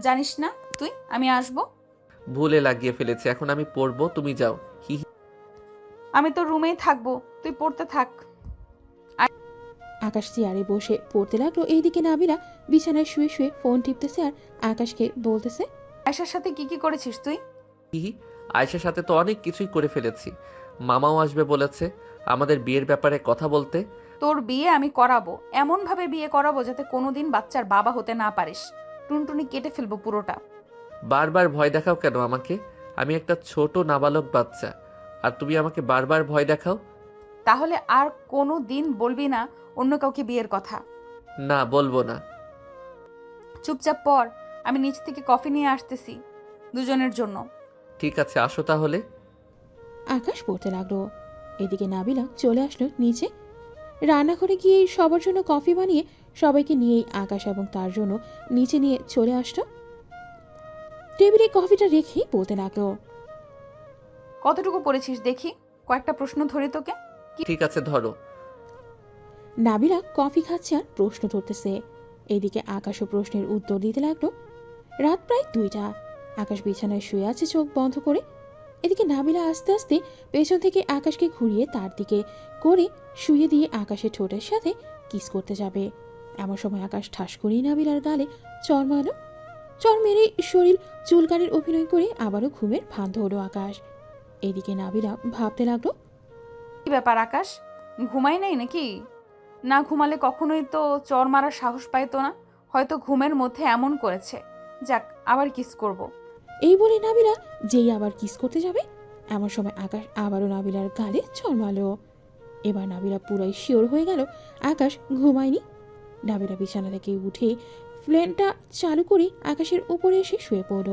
জানিস না তুই আমি আসবো? ভুলে লাগিয়ে ফেলেছি, এখন আমি পড়বো, তুমি যাও। হি হি। আমি তো রুমেই থাকবো, তুই পড়তে থাক। আকাশ চেয়ারে বসে পড়তে লাগলো। এইদিকে নাবিলা বিছানায় শুয়ে শুয়ে ফোন টিপতেছে আর আকাশকে বলতেছে, আয়শার সাথে কি কি করেছিস তুই? হি। আয়েশার সাথে তো অনেক কিছুই করে ফেলেছি। মামাও আসবে বলেছে আমাদের বিয়ের ব্যাপারে কথা বলতে। তোর বিয়ে আমি করাবো, এমন ভাবে বিয়ে করাবো যাতে কোনোদিন বাচ্চার বাবা হতে না পারিস। টুনটুনি কেটে ফেলবো পুরোটা। বারবার ভয় দেখাও কেন আমাকে? আমি একটা ছোট নাবালক বাচ্চা, আর তুমি আমাকে বারবার ভয় দেখাও। তাহলে আর কোনো দিন বলবি না অন্য কাউকে বিয়ের কথা। না, বলবো না। চুপচাপ পড়, আমি নিচ থেকে কফি নিয়ে আসতেছি দুজনের জন্য। ঠিক আছে, আসো তাহলে। আকাশ পড়তে লাগলো। এদিকে নাবিলা চলে আসলো নিচে। রান্নাঘরে গিয়ে সবার জন্য কফি বানিয়ে সবাইকে নিয়েই আকাশ এবং তার জন্য নিচে নিয়ে চলে আসতো। টেবিলে কফিটা রেখেই বলতে লাগলো, কতটুকু পড়েছিস দেখি, কয়েকটা প্রশ্ন ধরে তোকে। ঠিক আছে ধরো। নাবিলা কফি খাচ্ছে আর প্রশ্ন ধরতেছে। এদিকে আকাশও প্রশ্নের উত্তর দিতে লাগলো। রাত প্রায় 2টা। আকাশ বিছানায় শুয়ে আছে চোখ বন্ধ করে। এদিকে নাবিলা আস্তে আস্তে পেছন থেকে আকাশকে ঘুরিয়ে তার দিকে করে শুয়ে দিয়ে আকাশের ঠোঁটের সাথে কিস করতে যাবে। এমন সময় আকাশ ঠাস করেই নাবিলার গালে চর মারল। চর মেরে শরীর চুলকানির অভিনয় করে আবারও ঘুমের ভান ধরল আকাশ। এদিকে নাবিলা ভাবতে লাগলো, কি ব্যাপার আকাশ, ঘুমাই নাই নাকি? না ঘুমালে কখনোই তো চর মারার সাহস পাইতো না, হয়তো ঘুমের মধ্যে এমন করেছে। যাক, আবার কিস করব। এই বলে নাবিলা যেই আবার কিস করতে যাবে এমন সময় আকাশ আবারও নাবিলার গালে চর মারল। এবার নাবিলা পুরাই শিওর হয়ে গেল আকাশ ঘুমায়নি। নাবিলা বিছানা থেকে উঠে ফ্যানটা চালু করে আকাশের উপরে এসে শুয়ে পড়ল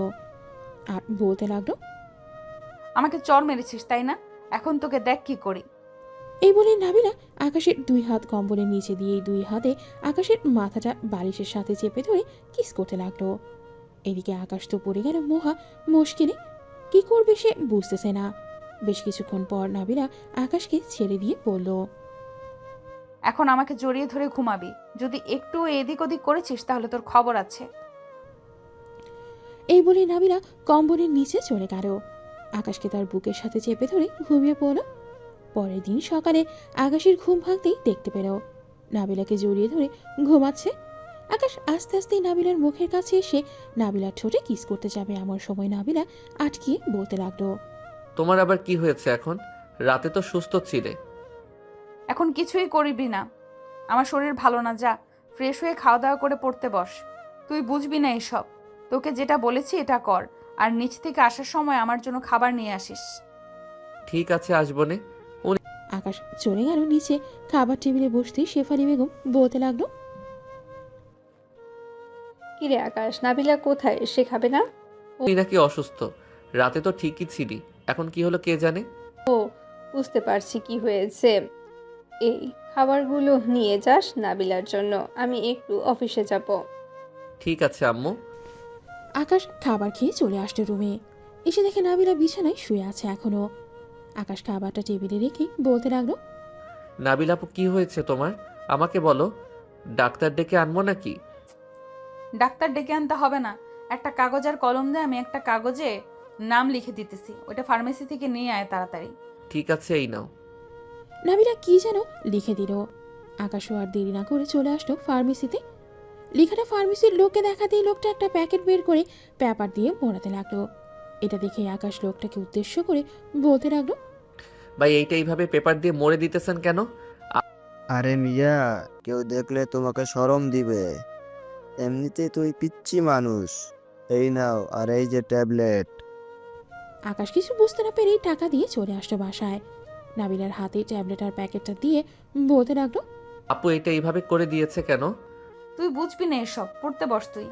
আর বলতে লাগলো, আমাকে চর মেরেছিস তাই না? এখন তোকে দেখ কি করি। এই বলে নাবিলা আকাশের 2 হাত কম্বলের নিচে দিয়ে 2 হাতে আকাশের মাথাটা বালিশের সাথে চেপে ধরে কিস করতে লাগলো। এদিকে আকাশ তো পড়ে গেল মহা মুশকিলে। কি করবে সে বুঝতেছে না। বেশ কিছুক্ষণ পর নাবিলা আকাশকে ছেড়ে দিয়ে বলল, এখন আমাকে জড়িয়ে ধরে ঘুমাবি। যদি একটু এদিক ওদিক করেছিস তাহলে তোর খবর আছে। এই বলে নাবিলা কম্বলের নিচে চলে গেল। আকাশকে তার বুকের সাথে চেপে ধরে ঘুমিয়ে পড়ল। পরের দিন সকালে আকাশের ঘুম ভাঙতেই দেখতে পেল নাবিলাকে জড়িয়ে ধরে ঘুমাচ্ছে। আকাশ আস্তে আস্তে নাবিলার মুখের কাছে এসে নাবিলার ঠোঁটে কিস করতে যাবে এমন সময় নাবিলা আটকিয়ে বলতে লাগলো, তোমার আবার কি হয়েছে এখন? রাতে তো সুস্থ ছিলে। এখন কিছুই করবি না, আমার শরীর ভালো না। যা ফ্রেশ হয়ে খাওয়া দাওয়া করে পড়তে বস। তুই বুঝবি না এসব। তোকে যেটা বলেছি এটা কর, আর নিচ থেকে আসার সময় আমার জন্য খাবার নিয়ে আসিস। ঠিক আছে আসবনে। আকাশ চলে গেল নিচে। খাবার টেবিলে বসতেই শেফালি বেগম বলতে লাগলো, কিরে আকাশ, নাবিলা কোথায়? সে খাবে না? তুই নাকি অসুস্থ? রাতে তো ঠিকই ছিলি, এখন কি হলো কে জানে। ও, বুঝতে পারছি কি হয়েছে। এই খাবারগুলো নিয়ে যাস নাবিলার জন্য, আমি একটু অফিসে যাব। ঠিক আছে আম্মু। আকাশ খাবার খেয়ে চলে আসলো রুমে। এসে দেখে নাবিলা বিছানায় শুয়ে আছে এখনো। আকাশ খাবারটা টেবিলে রেখে বলতে লাগলো, নাবিল আপু কি হয়েছে তোমার? আমাকে বলো, ডাক্তার ডেকে আনবো নাকি? ডাক্তার ডেকে আনতে হবে না। একটা কাগজ আর কলম দিয়ে আমি একটা কাগজে নাম লিখে দিতেছি, ওটা ফার্মেসি থেকে নিয়ে আয় তাড়াতাড়ি। ঠিক আছে এই নাও। নাবিলা কি যেন লিখে দিল। আকাশও আর দেরি না করে চলে আসলো ফার্মেসিতে। লেখাটা ফার্মেসির লোককে দেখাতেই লোকটা একটা প্যাকেট বের করে পেপার দিয়ে মোড়াতে লাগলো। এটা দেখে আকাশ লোকটাকে উদ্দেশ্য করে বলতে লাগলো, ভাই এইটা এইভাবে পেপার দিয়ে মুড়ে দিতেছেন কেন? আরে মিয়া, কেউ দেখলে তোমাকে শরম দিবে। এমনিতে তুই পিচ্চি মানুষ। এই নাও, আর এই যে ট্যাবলেট। আকাশ কিছু বুঝতে না পেরেই টাকা দিয়ে চলে আসলো বাসায়। নাবিলার হাতে ট্যাবলেট আর প্যাকেটটা দিয়ে বলতে লাগলো, আপু এটা এইভাবে করে দিয়েছে কেন? তুই বুঝবি না এসব, পড়তে বস তুই।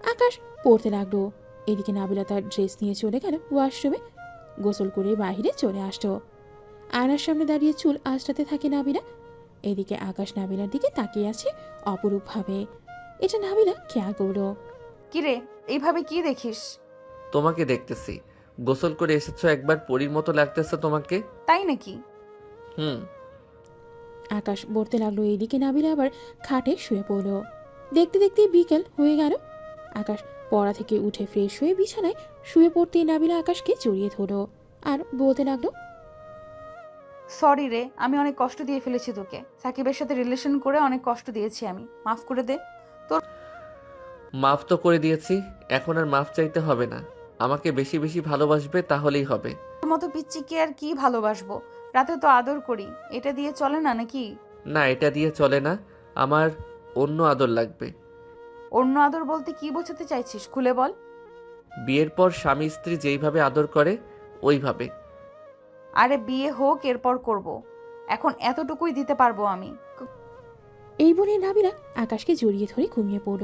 আকাশ পড়তে লাগলো। এদিকে নাবিলা তার ড্রেস নিয়ে চলে গেল ওয়াশরুমে। গোসল করে বাইরে চলে আসলো। আয়নার সামনে দাঁড়িয়ে চুল আঁচড়াতে থাকে নাবিলা। এদিকে আকাশ নাবিলার দিকে তাকিয়ে আছে অপরূপভাবে। এটা নাবিলা খেয়াল করলো। কিরে, এইভাবে কি দেখিস? তোমাকে দেখতেছি। গোসল করে এসেছো, একবার পরীর মতো লাগতেছে তোমাকে। তাই নাকি? হুম। আকাশ বলতে লাগলো। এদিকে নাবিলা আবার খাটে শুয়ে পড়ল। দেখতে দেখতে বিকেল হয়ে গেল। আকাশ পড়া থেকে উঠে ফ্রেশ হয়ে বিছানায় শুয়ে পড়তে নাবিলা আকাশকে জড়িয়ে ধরল আর বলতে লাগলো, সরি রে, আমি অনেক কষ্ট দিয়ে ফেলেছি তোকে। সাকিবের সাথে রিলেশন করে অনেক কষ্ট দিয়েছি আমি, মাফ করে দে। মাফ তো করে দিয়েছি, এখন আর মাফ চাইতে হবে না। আমাকে বেশি বেশি ভালোবাসবে তাহলেই হবে। তোর মতো পিচ্চিকে আর কি ভালোবাসবো? রাতে তো আদর করি, এটা দিয়ে চলে না নাকি? না এটা দিয়ে চলে না, আমার অন্য আদর লাগবে। অন্য আদর বলতে কি বোঝাতে চাইছিস, খুলে বল। বিয়ের পর স্বামী স্ত্রী যেইভাবে আদর করে ওইভাবে। আরে বিয়ে হোক এরপর করব, এখন এতটুকুই দিতে পারবো আমি। এই বলে নাবিলা আকাশকে জড়িয়ে ধরে ঘুমিয়ে পড়ল।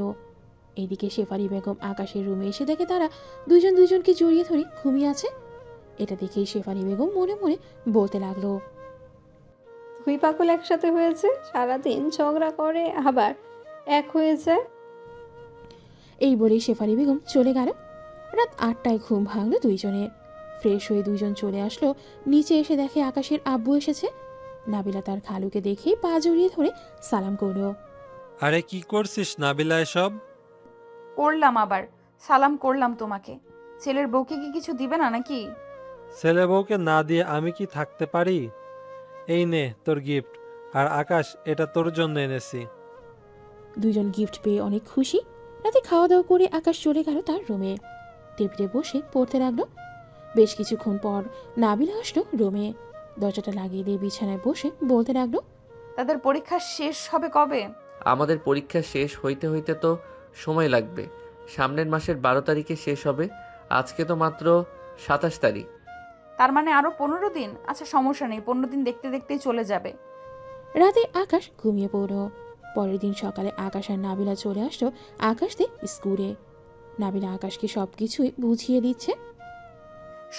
এদিকে শেফালি বেগম আকাশের রুমে এসে দেখে তারা দুজন দুজনকে জড়িয়ে ধরে ঘুমিয়ে আছে। এটা দেখেই শেফালি বেগম মনে মনে বলতে লাগলো, দুই পাগল একসাথে হয়েছে, সারাদিন ঝগড়া করে আবার এক হয়ে যায়। এই বলেই শেফালি বেগম চলে গেল। রাত 8টায় ঘুম ভাঙলো দুইজনের। ফ্রেশ হয়ে দুইজন চলে আসলো নিচে। এসে দেখে আকাশের আব্বু এসেছে। নাবিলা তার খালুকে দেখেই পা জড়িয়ে ধরে সালাম করলো। আরে কি করছিস নাবিলা এসব? করলাম আবার, সালাম করলাম তোমাকে। ছেলের বউকে কি কিছু দিবে না নাকি? ছেলে বউকে না দিয়ে আমি কি থাকতে পারি? এই নে তোর গিফট। আর আকাশ, এটা তোর জন্য এনেছি। দুইজন গিফট পেয়ে অনেক খুশি। রাতে খাওয়া দাওয়া করে আকাশ চলে গেল তার রুমে। টেবিলে বসে পড়তে লাগলো। বেশ কিছুক্ষণ পর নাবিলা আসলো রুমে। দরজাটা লাগিয়ে দিয়ে বিছানায় বসে বলতে লাগলো। তাদের পরীক্ষা শেষ হবে কবে? আমাদের পরীক্ষা শেষ হইতে হইতে তো সময় লাগবে। সামনের মাসের 12 তারিখে শেষ হবে। আজকে তো মাত্র 27 তারিখ। তার মানে আরো 15 দিন। আচ্ছা সমস্যা নেই, 15 দিন দেখতে দেখতেই চলে যাবে। রাতে আকাশ ঘুমিয়ে পড়ল। পরের দিন সকালে আকাশ আর নাবিলা চলে আসলো আকাশদের স্কুলে। নাবিলা আকাশকে সবকিছুই বুঝিয়ে দিচ্ছে।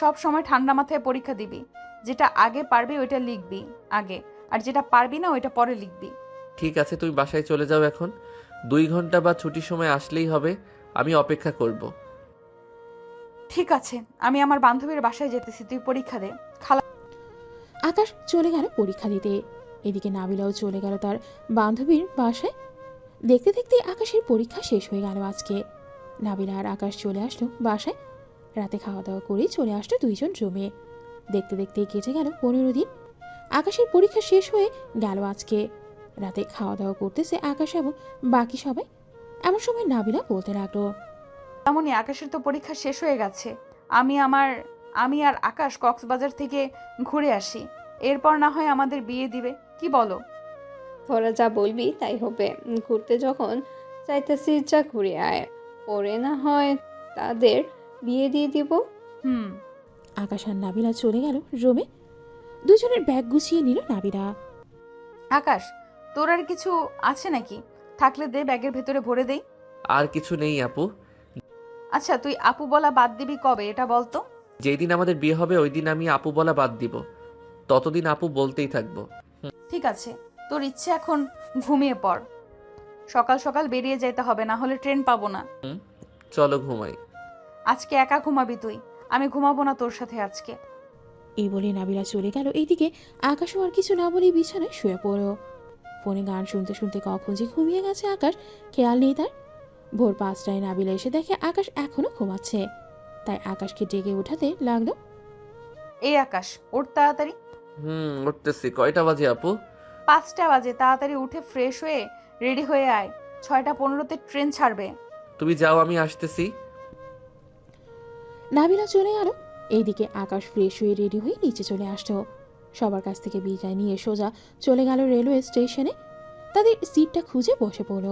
সব সময় ঠান্ডা মাথায় পরীক্ষা দিবি। যেটা আগে পারবি ওইটা লিখবি আগে, আর যেটা পারবি না ওইটা পরে লিখবি। ঠিক আছে, তুমি বাসায় চলে যাও এখন। 2 ঘন্টা বা ছুটির সময় আসলেই হবে। আমি অপেক্ষা করব। ঠিক আছে, আমি আমার বান্ধবীর বাসায় যেতেছি, তুই পরীক্ষা দে। খালা আকাশ চলে গেল পরীক্ষা দিতে। এদিকে নাবিলাও চলে গেল তার বান্ধবীর বাসায়। দেখতে দেখতে আকাশের পরীক্ষা শেষ হয়ে গেল আজকে। নাবিলা আর আকাশ চলে আসলো বাসায়। রাতে খাওয়া দাওয়া করে চলে আসলো দুইজন রুমে। দেখতে দেখতে কেটে গেল 15 দিন। আকাশের পরীক্ষা শেষ হয়ে গেল আজকে। রাতে খাওয়া দাওয়া করতেছে আকাশ এবং বাকি সবাই। এমন সময় নাবিলা বলতে লাগলো। তেমনই আকাশের তো পরীক্ষা শেষ হয়ে গেছে। আমি আর আকাশ কক্সবাজার থেকে ঘুরে আসি, এরপর না হয় আমাদের বিয়ে দিবে, কি বলো? তোরা যা বলবি তাই হবে। ঘুরতে যখন চাইতেছিস যা ঘুরে আয়, পরে না হয় তাদের বিয়ে দিয়ে দিব। হুম। আকাশ আর নাবিলা চলে গেল রুমে। দুজনের ব্যাগ গুছিয়ে নিল নাবিলা। আকাশ, তোর আর কিছু আছে নাকি? থাকলে দে, ব্যাগের ভেতরে ভরে দেই। আর কিছু নেই আপু। আচ্ছা তুই আপু বলা বাদ দিবি কবে এটা বলতো? যেই দিন আমাদের বিয়ে হবে ওই দিন আমি আপু বলা বাদ দিব। ততদিন আপু বলতেই থাকবো। ঠিক আছে, তোর ইচ্ছে, এখন ঘুমিয়ে পড়। সকাল সকাল বেরিয়ে যেতে হবে, না হলে ট্রেন পাবো না। চলো ঘুমাই। আজকে একা ঘুমাবি তুই, আমি ঘুমাবো না তোর সাথে আজকে। এই বলে নাবিলা চলে গেল। এইদিকে আকাশও আর কিছু না বলে বিছানায় শুয়ে পড়ল। ফোনে গান শুনতে শুনতে কখন যে ঘুমিয়ে গেছে আকাশ খেয়াল নেই তার। ভোর 5টায় নাবিলা এসে দেখে আকাশ এখনো ঘুমাচ্ছে। তাই আকাশকে ডেকে উঠাতে লাগলো। এই আকাশ, ওঠ তাড়াতাড়ি। উঠতেছি। কয়টা বাজে আপু? 5টা বাজে, তাড়াতাড়ি উঠে ফ্রেশ হয়ে রেডি হয়ে আয়। 6টা 15তে ট্রেন ছাড়বে। তুমি যাও, আমি আসতেছি। নাবিলা চলে গেল। এইদিকে আকাশ ফ্রেশ হয়ে রেডি হয়ে নিচে চলে আসলো। সবার কাছ থেকে বিদায় নিয়ে সোজা চলে গেল রেলওয়ে স্টেশনে। তাদের সিটটা খুঁজে বসে পড়ল।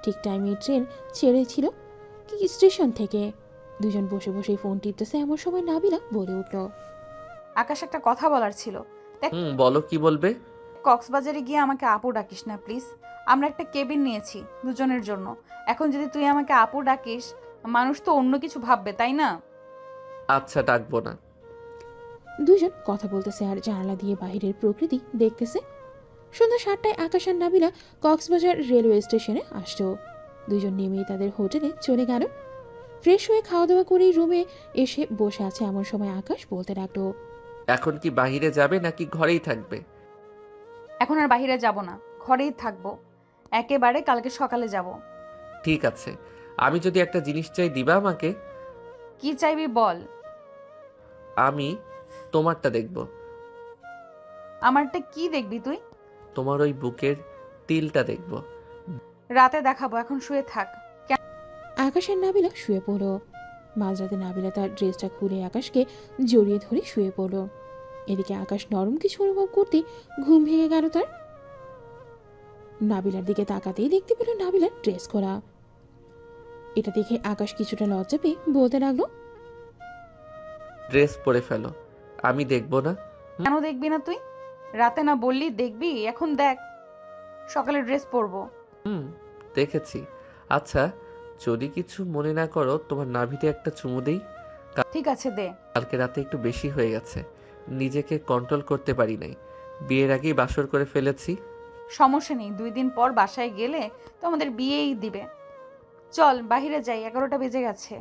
ঠিক টাইমে ট্রেন ছেড়েছিল কি স্টেশন থেকে। দুজন বসে বসে ফোন টিপতেছে। এমন সময় নাবিলা বলে উঠল। আকাশ, একটা কথা বলার ছিল। দেখ, বলো, কি বলবে? কক্সবাজারে গিয়ে আমাকে আপু ডাকিস না প্লিজ। আমরা একটা কেবিন নিয়েছি দুজনের জন্য। এখন যদি তুই আমাকে আপু ডাকিস, মানুষ তো অন্য কিছু ভাববে, তাই না? আচ্ছা, ডাকবো না। দুজন কথা বলতেছে আর জানালা দিয়ে বাইরের প্রকৃতি দেখতেছে। সন্ধ্যা 7টায় আকাশ আর নাবিলা কক্সবাজার রেলওয়ে স্টেশনে আসলো। দুজন নেমেই তাদের হোটেলে চলে গেল। ফ্রেশ হয়ে খাওয়া দাওয়া করে রুমে এসে বসে আছে। এমন সময় আকাশ বলতে লাগলো। এখন কি বাহিরে যাবে নাকি ঘরেই থাকবে? এখন আর বাইরে যাব না, ঘরেই থাকবো। একেবারে কালকে সকালে যাব। ঠিক আছে। আমি যদি একটা জিনিস চাই দিবা আমাকে? কি চাইবি বল। আমি তোমারটা দেখব। আমারটা কি দেখবি তুই? তোমার ওই বুকের তিলটা দেখব। রাতে দেখাবো, এখন শুয়ে থাক। আকাশ আর নাবিলা শুয়ে পড়ল। মাঝরাতে নাবিলা তার ড্রেসটা খুলে আকাশকে জড়িয়ে ধরে শুয়ে পড়ল। এদিকে আকাশ নরম কিছু অনুভব করতে ঘুম ভেঙে গেল তার। নাবিলার দিকে তাকাতেই দেখতে পেল নাবিলার ড্রেস খোলা। এটা দেখে আকাশ কিছুটা লজ্জা পেয়ে বলতে লাগলো। ড্রেস পরে ফেলো, আমি দেখব না। কেন দেখবি না তুই? রাতে না বললি দেখবি, এখন দেখ। সকালে ড্রেস পরবো। দেখেছি। আচ্ছা, যদি কিছু মনে না করো, তোমার নাভিতে একটা চুমু দেই। ঠিক আছে, দে। কালকে রাতে একটু বেশি হয়ে গেছে, নিজেকে কন্ট্রোল করতে পারি নাই। বিয়ের আগেই বাসর করে ফেলেছি। সমস্যা নেই, 2 দিন পর বাসায় গেলে তো আমাদের বিয়েই দিবে। চল বাহিরে যাই, 11টা বেজে গেছে।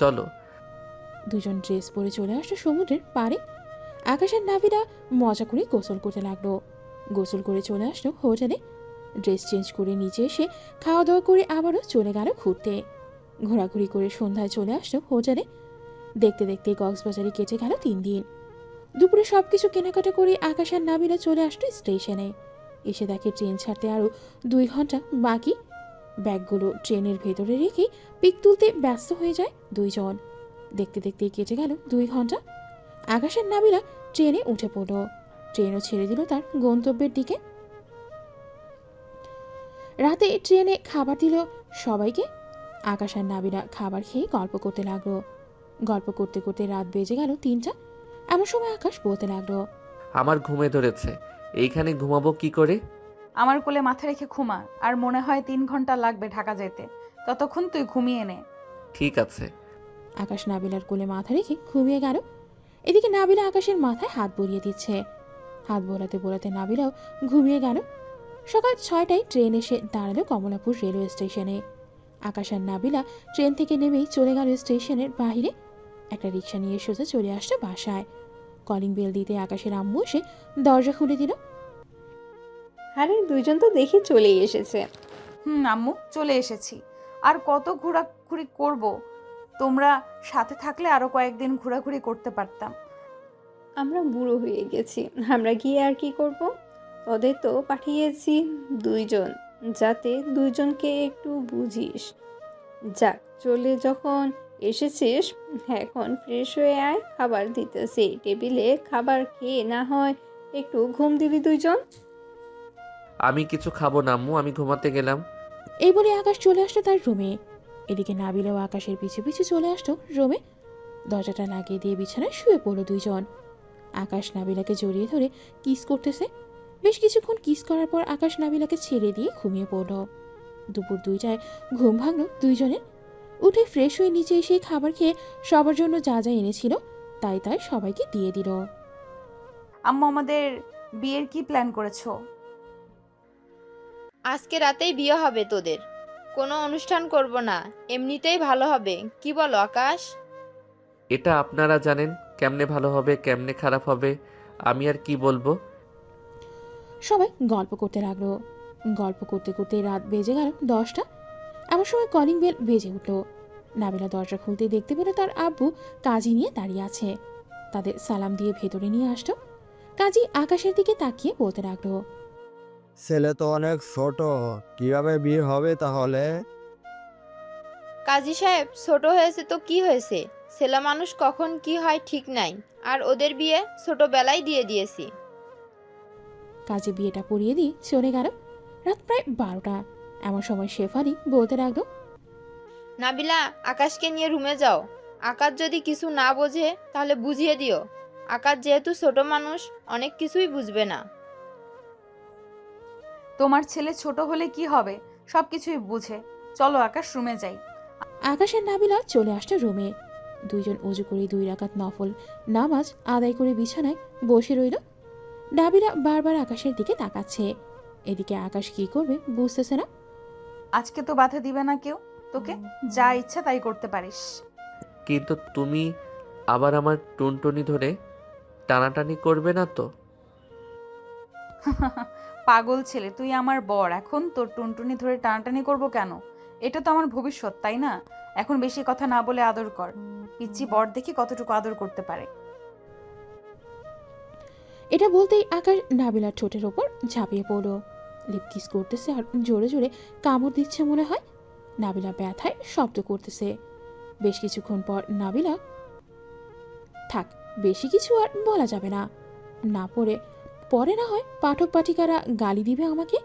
চলো। দুজন ড্রেস পরে চলে আসলো সমুদ্রের পাড়ে। আকাশ আর নাবিলা মজা করে গোসল করতে লাগলো। গোসল করে চলে আসলো হোটেলে। ড্রেস চেঞ্জ করে নিচে এসে খাওয়া দাওয়া করে আবারও চলে গেল ঘুরতে। ঘোরাঘুরি করে সন্ধ্যায় চলে আসলো হোটেলে। দেখতে দেখতে কক্সবাজারে কেটে গেল 3 দিন। দুপুরে সব কিছু কেনাকাটা করে আকাশ আর নাবিলা চলে আসলো স্টেশনে। এসে দেখে ট্রেন ছাড়তে আরও 2 ঘন্টা বাকি। ব্যাগগুলো ট্রেনের ভেতরে রেখে পিক তুলতে ব্যস্ত হয়ে যায় দুইজন। দেখতে দেখতে কেটে গেল 2 ঘন্টা। আকাশ আর নাবিলা ট্রেনে উঠে পড়ল। ট্রেনও ছেড়ে দিল তার গন্তব্যের দিকে। রাতে ট্রেনে খাবার দিল সবাইকে। আকাশ আর নাবিলা খাবার খেয়ে গল্প করতে লাগলো। গল্প করতে করতে রাত বেজে গেল 3টা। এমন সময় আকাশ বলতে লাগলো, আমার ঘুমে ধরেছে, এইখানে ঘুমাবো কি করে? আমার কোলে মাথা রেখে ঘুমা, আর মনে হয় 3 ঘন্টা লাগবে ঢাকা যেতে, ততক্ষণ তুই ঘুমিয়ে নে। ঠিক আছে। আকাশ নাবিলার কোলে মাথা রেখে ঘুমিয়ে গেল। এদিকে নাবিলা আকাশের মাথায় হাত বুলিয়ে দিচ্ছে। হাত বোলাতে বোলাতে নাবিলাও ঘুমিয়ে গেল। সকাল 6টায় ট্রেন এসে দাঁড়ালো কমলাপুর রেলওয়ে স্টেশনে। আকাশ আর নাবিলা ট্রেন থেকে নেমেই চলে গেল স্টেশনের বাইরে। একটা রিক্সা নিয়ে সোজা চলে আসছে বাসায়। কলিং বেল দিতে আকাশের আম্মু এসে দরজা খুলে দিল। আরে দুইজন তো দেখি চলেই এসেছে। আম্মু চলে এসেছি। আর কত ঘোরাঘুরি করব? তোমরা সাথে থাকলে আরো কয়েকদিন ঘোরাঘুরি করতে পারতাম। আমরা বুড়ো হয়ে গেছি, আমরা গিয়ে আর কি করব? তোদের তো পাঠিয়েছি 2 জন, যাতে 2 জনকে একটু বুঝিস। যাক, চলে যখন এসেছিস এখন ফ্রেশ হয়ে আয়, খাবার দিতেছি টেবিলে। খাবার খেয়ে না হয় একটু ঘুম দিবি 2 জন। আমি কিছু খাবো না আম্মু, আমি ঘুমাতে গেলাম। এই বলে আকাশ চলে আসলো তার রুমে। এদিকে নাবিলাও আকাশের পিছু পিছু চলে আসলো রুমে। দরজাটা লাগিয়ে দিয়ে বিছানায় শুয়ে পড়লো 2 জন। আকাশ নাবিলাকে জড়িয়ে ধরে কিস করতেছে। বেশ কিছুক্ষণ কিস করার পর আকাশ নাবিলাকে ছেড়ে দিয়ে ঘুমিয়ে পড়ল। দুপুর 2টায় ঘুম ভাঙলো 2 জনের। উঠে ফ্রেশ হয়ে নিচে এসে খাবার খেয়ে সবার জন্য যা যা এনেছিল তাই তাই সবাইকে দিয়ে দিল। আম্মু, আমাদের বিয়ের কি প্ল্যান করেছো? আজকে রাতেই বিয়ে হবে তোদের, কোনো অনুষ্ঠান করব না, এমনিতেই ভালো হবে, কি বলো আকাশ? এটা আপনারা জানেন কেমনে ভালো হবে কেমনে খারাপ হবে, আমি আর কি বলবো। সবাই গল্প করতে লাগলো। গল্প করতে করতে রাত বেজে গেল 10টা। এমন সময় কলিং বেল বেজে উঠল। নাবিলা দরজা খুলতে দেখতে পেল তার আব্বু কাজী নিয়ে দাঁড়িয়ে আছে। তাদের সালাম দিয়ে ভেতরে নিয়ে আসতো। কাজী আকাশের দিকে তাকিয়ে বলতে লাগলো, ছেলে তো অনেক ছোট, কিভাবে বিয়ে হবে তাহলে? কাজী সাহেব, ছোট হয়েছে তো কি হয়েছে, ছেলে মানুষ কখন কি হয় ঠিক নাই, আর ওদের বিয়ে ছোটবেলায় দিয়ে দিয়েছি। কাজী বিয়েটা পড়িয়ে দিয়ে চলে গেল। রাত প্রায় 12টা। এমন সময় শেফালি বলতে লাগলো, নাবিলা, আকাশকে নিয়ে রুমে যাও, আকাশ যদি কিছু না বোঝে তাহলে বুঝিয়ে দিও। আকাশ যেহেতু ছোট মানুষ অনেক কিছুই বুঝবে না। তোমার ছেলে ছোট হলে কি হবে, সব কিছুই বুঝে। চলো আকাশ, রুমে যাই। আকাশের নাবিলা চলে আসলো রুমে। 2 জন অজু করে 2 রাকাত নফল নামাজ আদায় করে বিছানায় বসে রইল। নাবিলা বারবার আকাশের দিকে তাকাচ্ছে। এদিকে আকাশ কি করবে বুঝতেছে না। আজকে তো বাধা দিবে না কেউ, তোকে যা ইচ্ছা তাই করতে পারিস। কিন্তু তুমি আবার আমার টুনটুনি ধরে টানাটানি করবে না তো? পাগল ছেলে, তুই আমার বর, এখন তোর টুনটুনি ধরে টানাটানি করব কেন? এটা তো আমার ভবিষ্যৎ, তাই না? এখন বেশি কথা না বলে আদর কর। পিচ্চি বর দেখি কতটুকু আদর করতে পারে। এটা বলতেই আকাশ নাবিলার ঠোঁটের ওপর ঝাঁপিয়ে পড়ল। লিপ কিস করতেছে আর জোরে জোরে কামড় দিচ্ছে মনে হয়। নাবিলা ব্যথায় শব্দ করতেছে। বেশ কিছুক্ষণ পর নাবিলা, থাক, বেশি কিছু আর বলা যাবে না, না পরে না হয় পাঠক পাঠিকারা গালি দিবে আমাকে।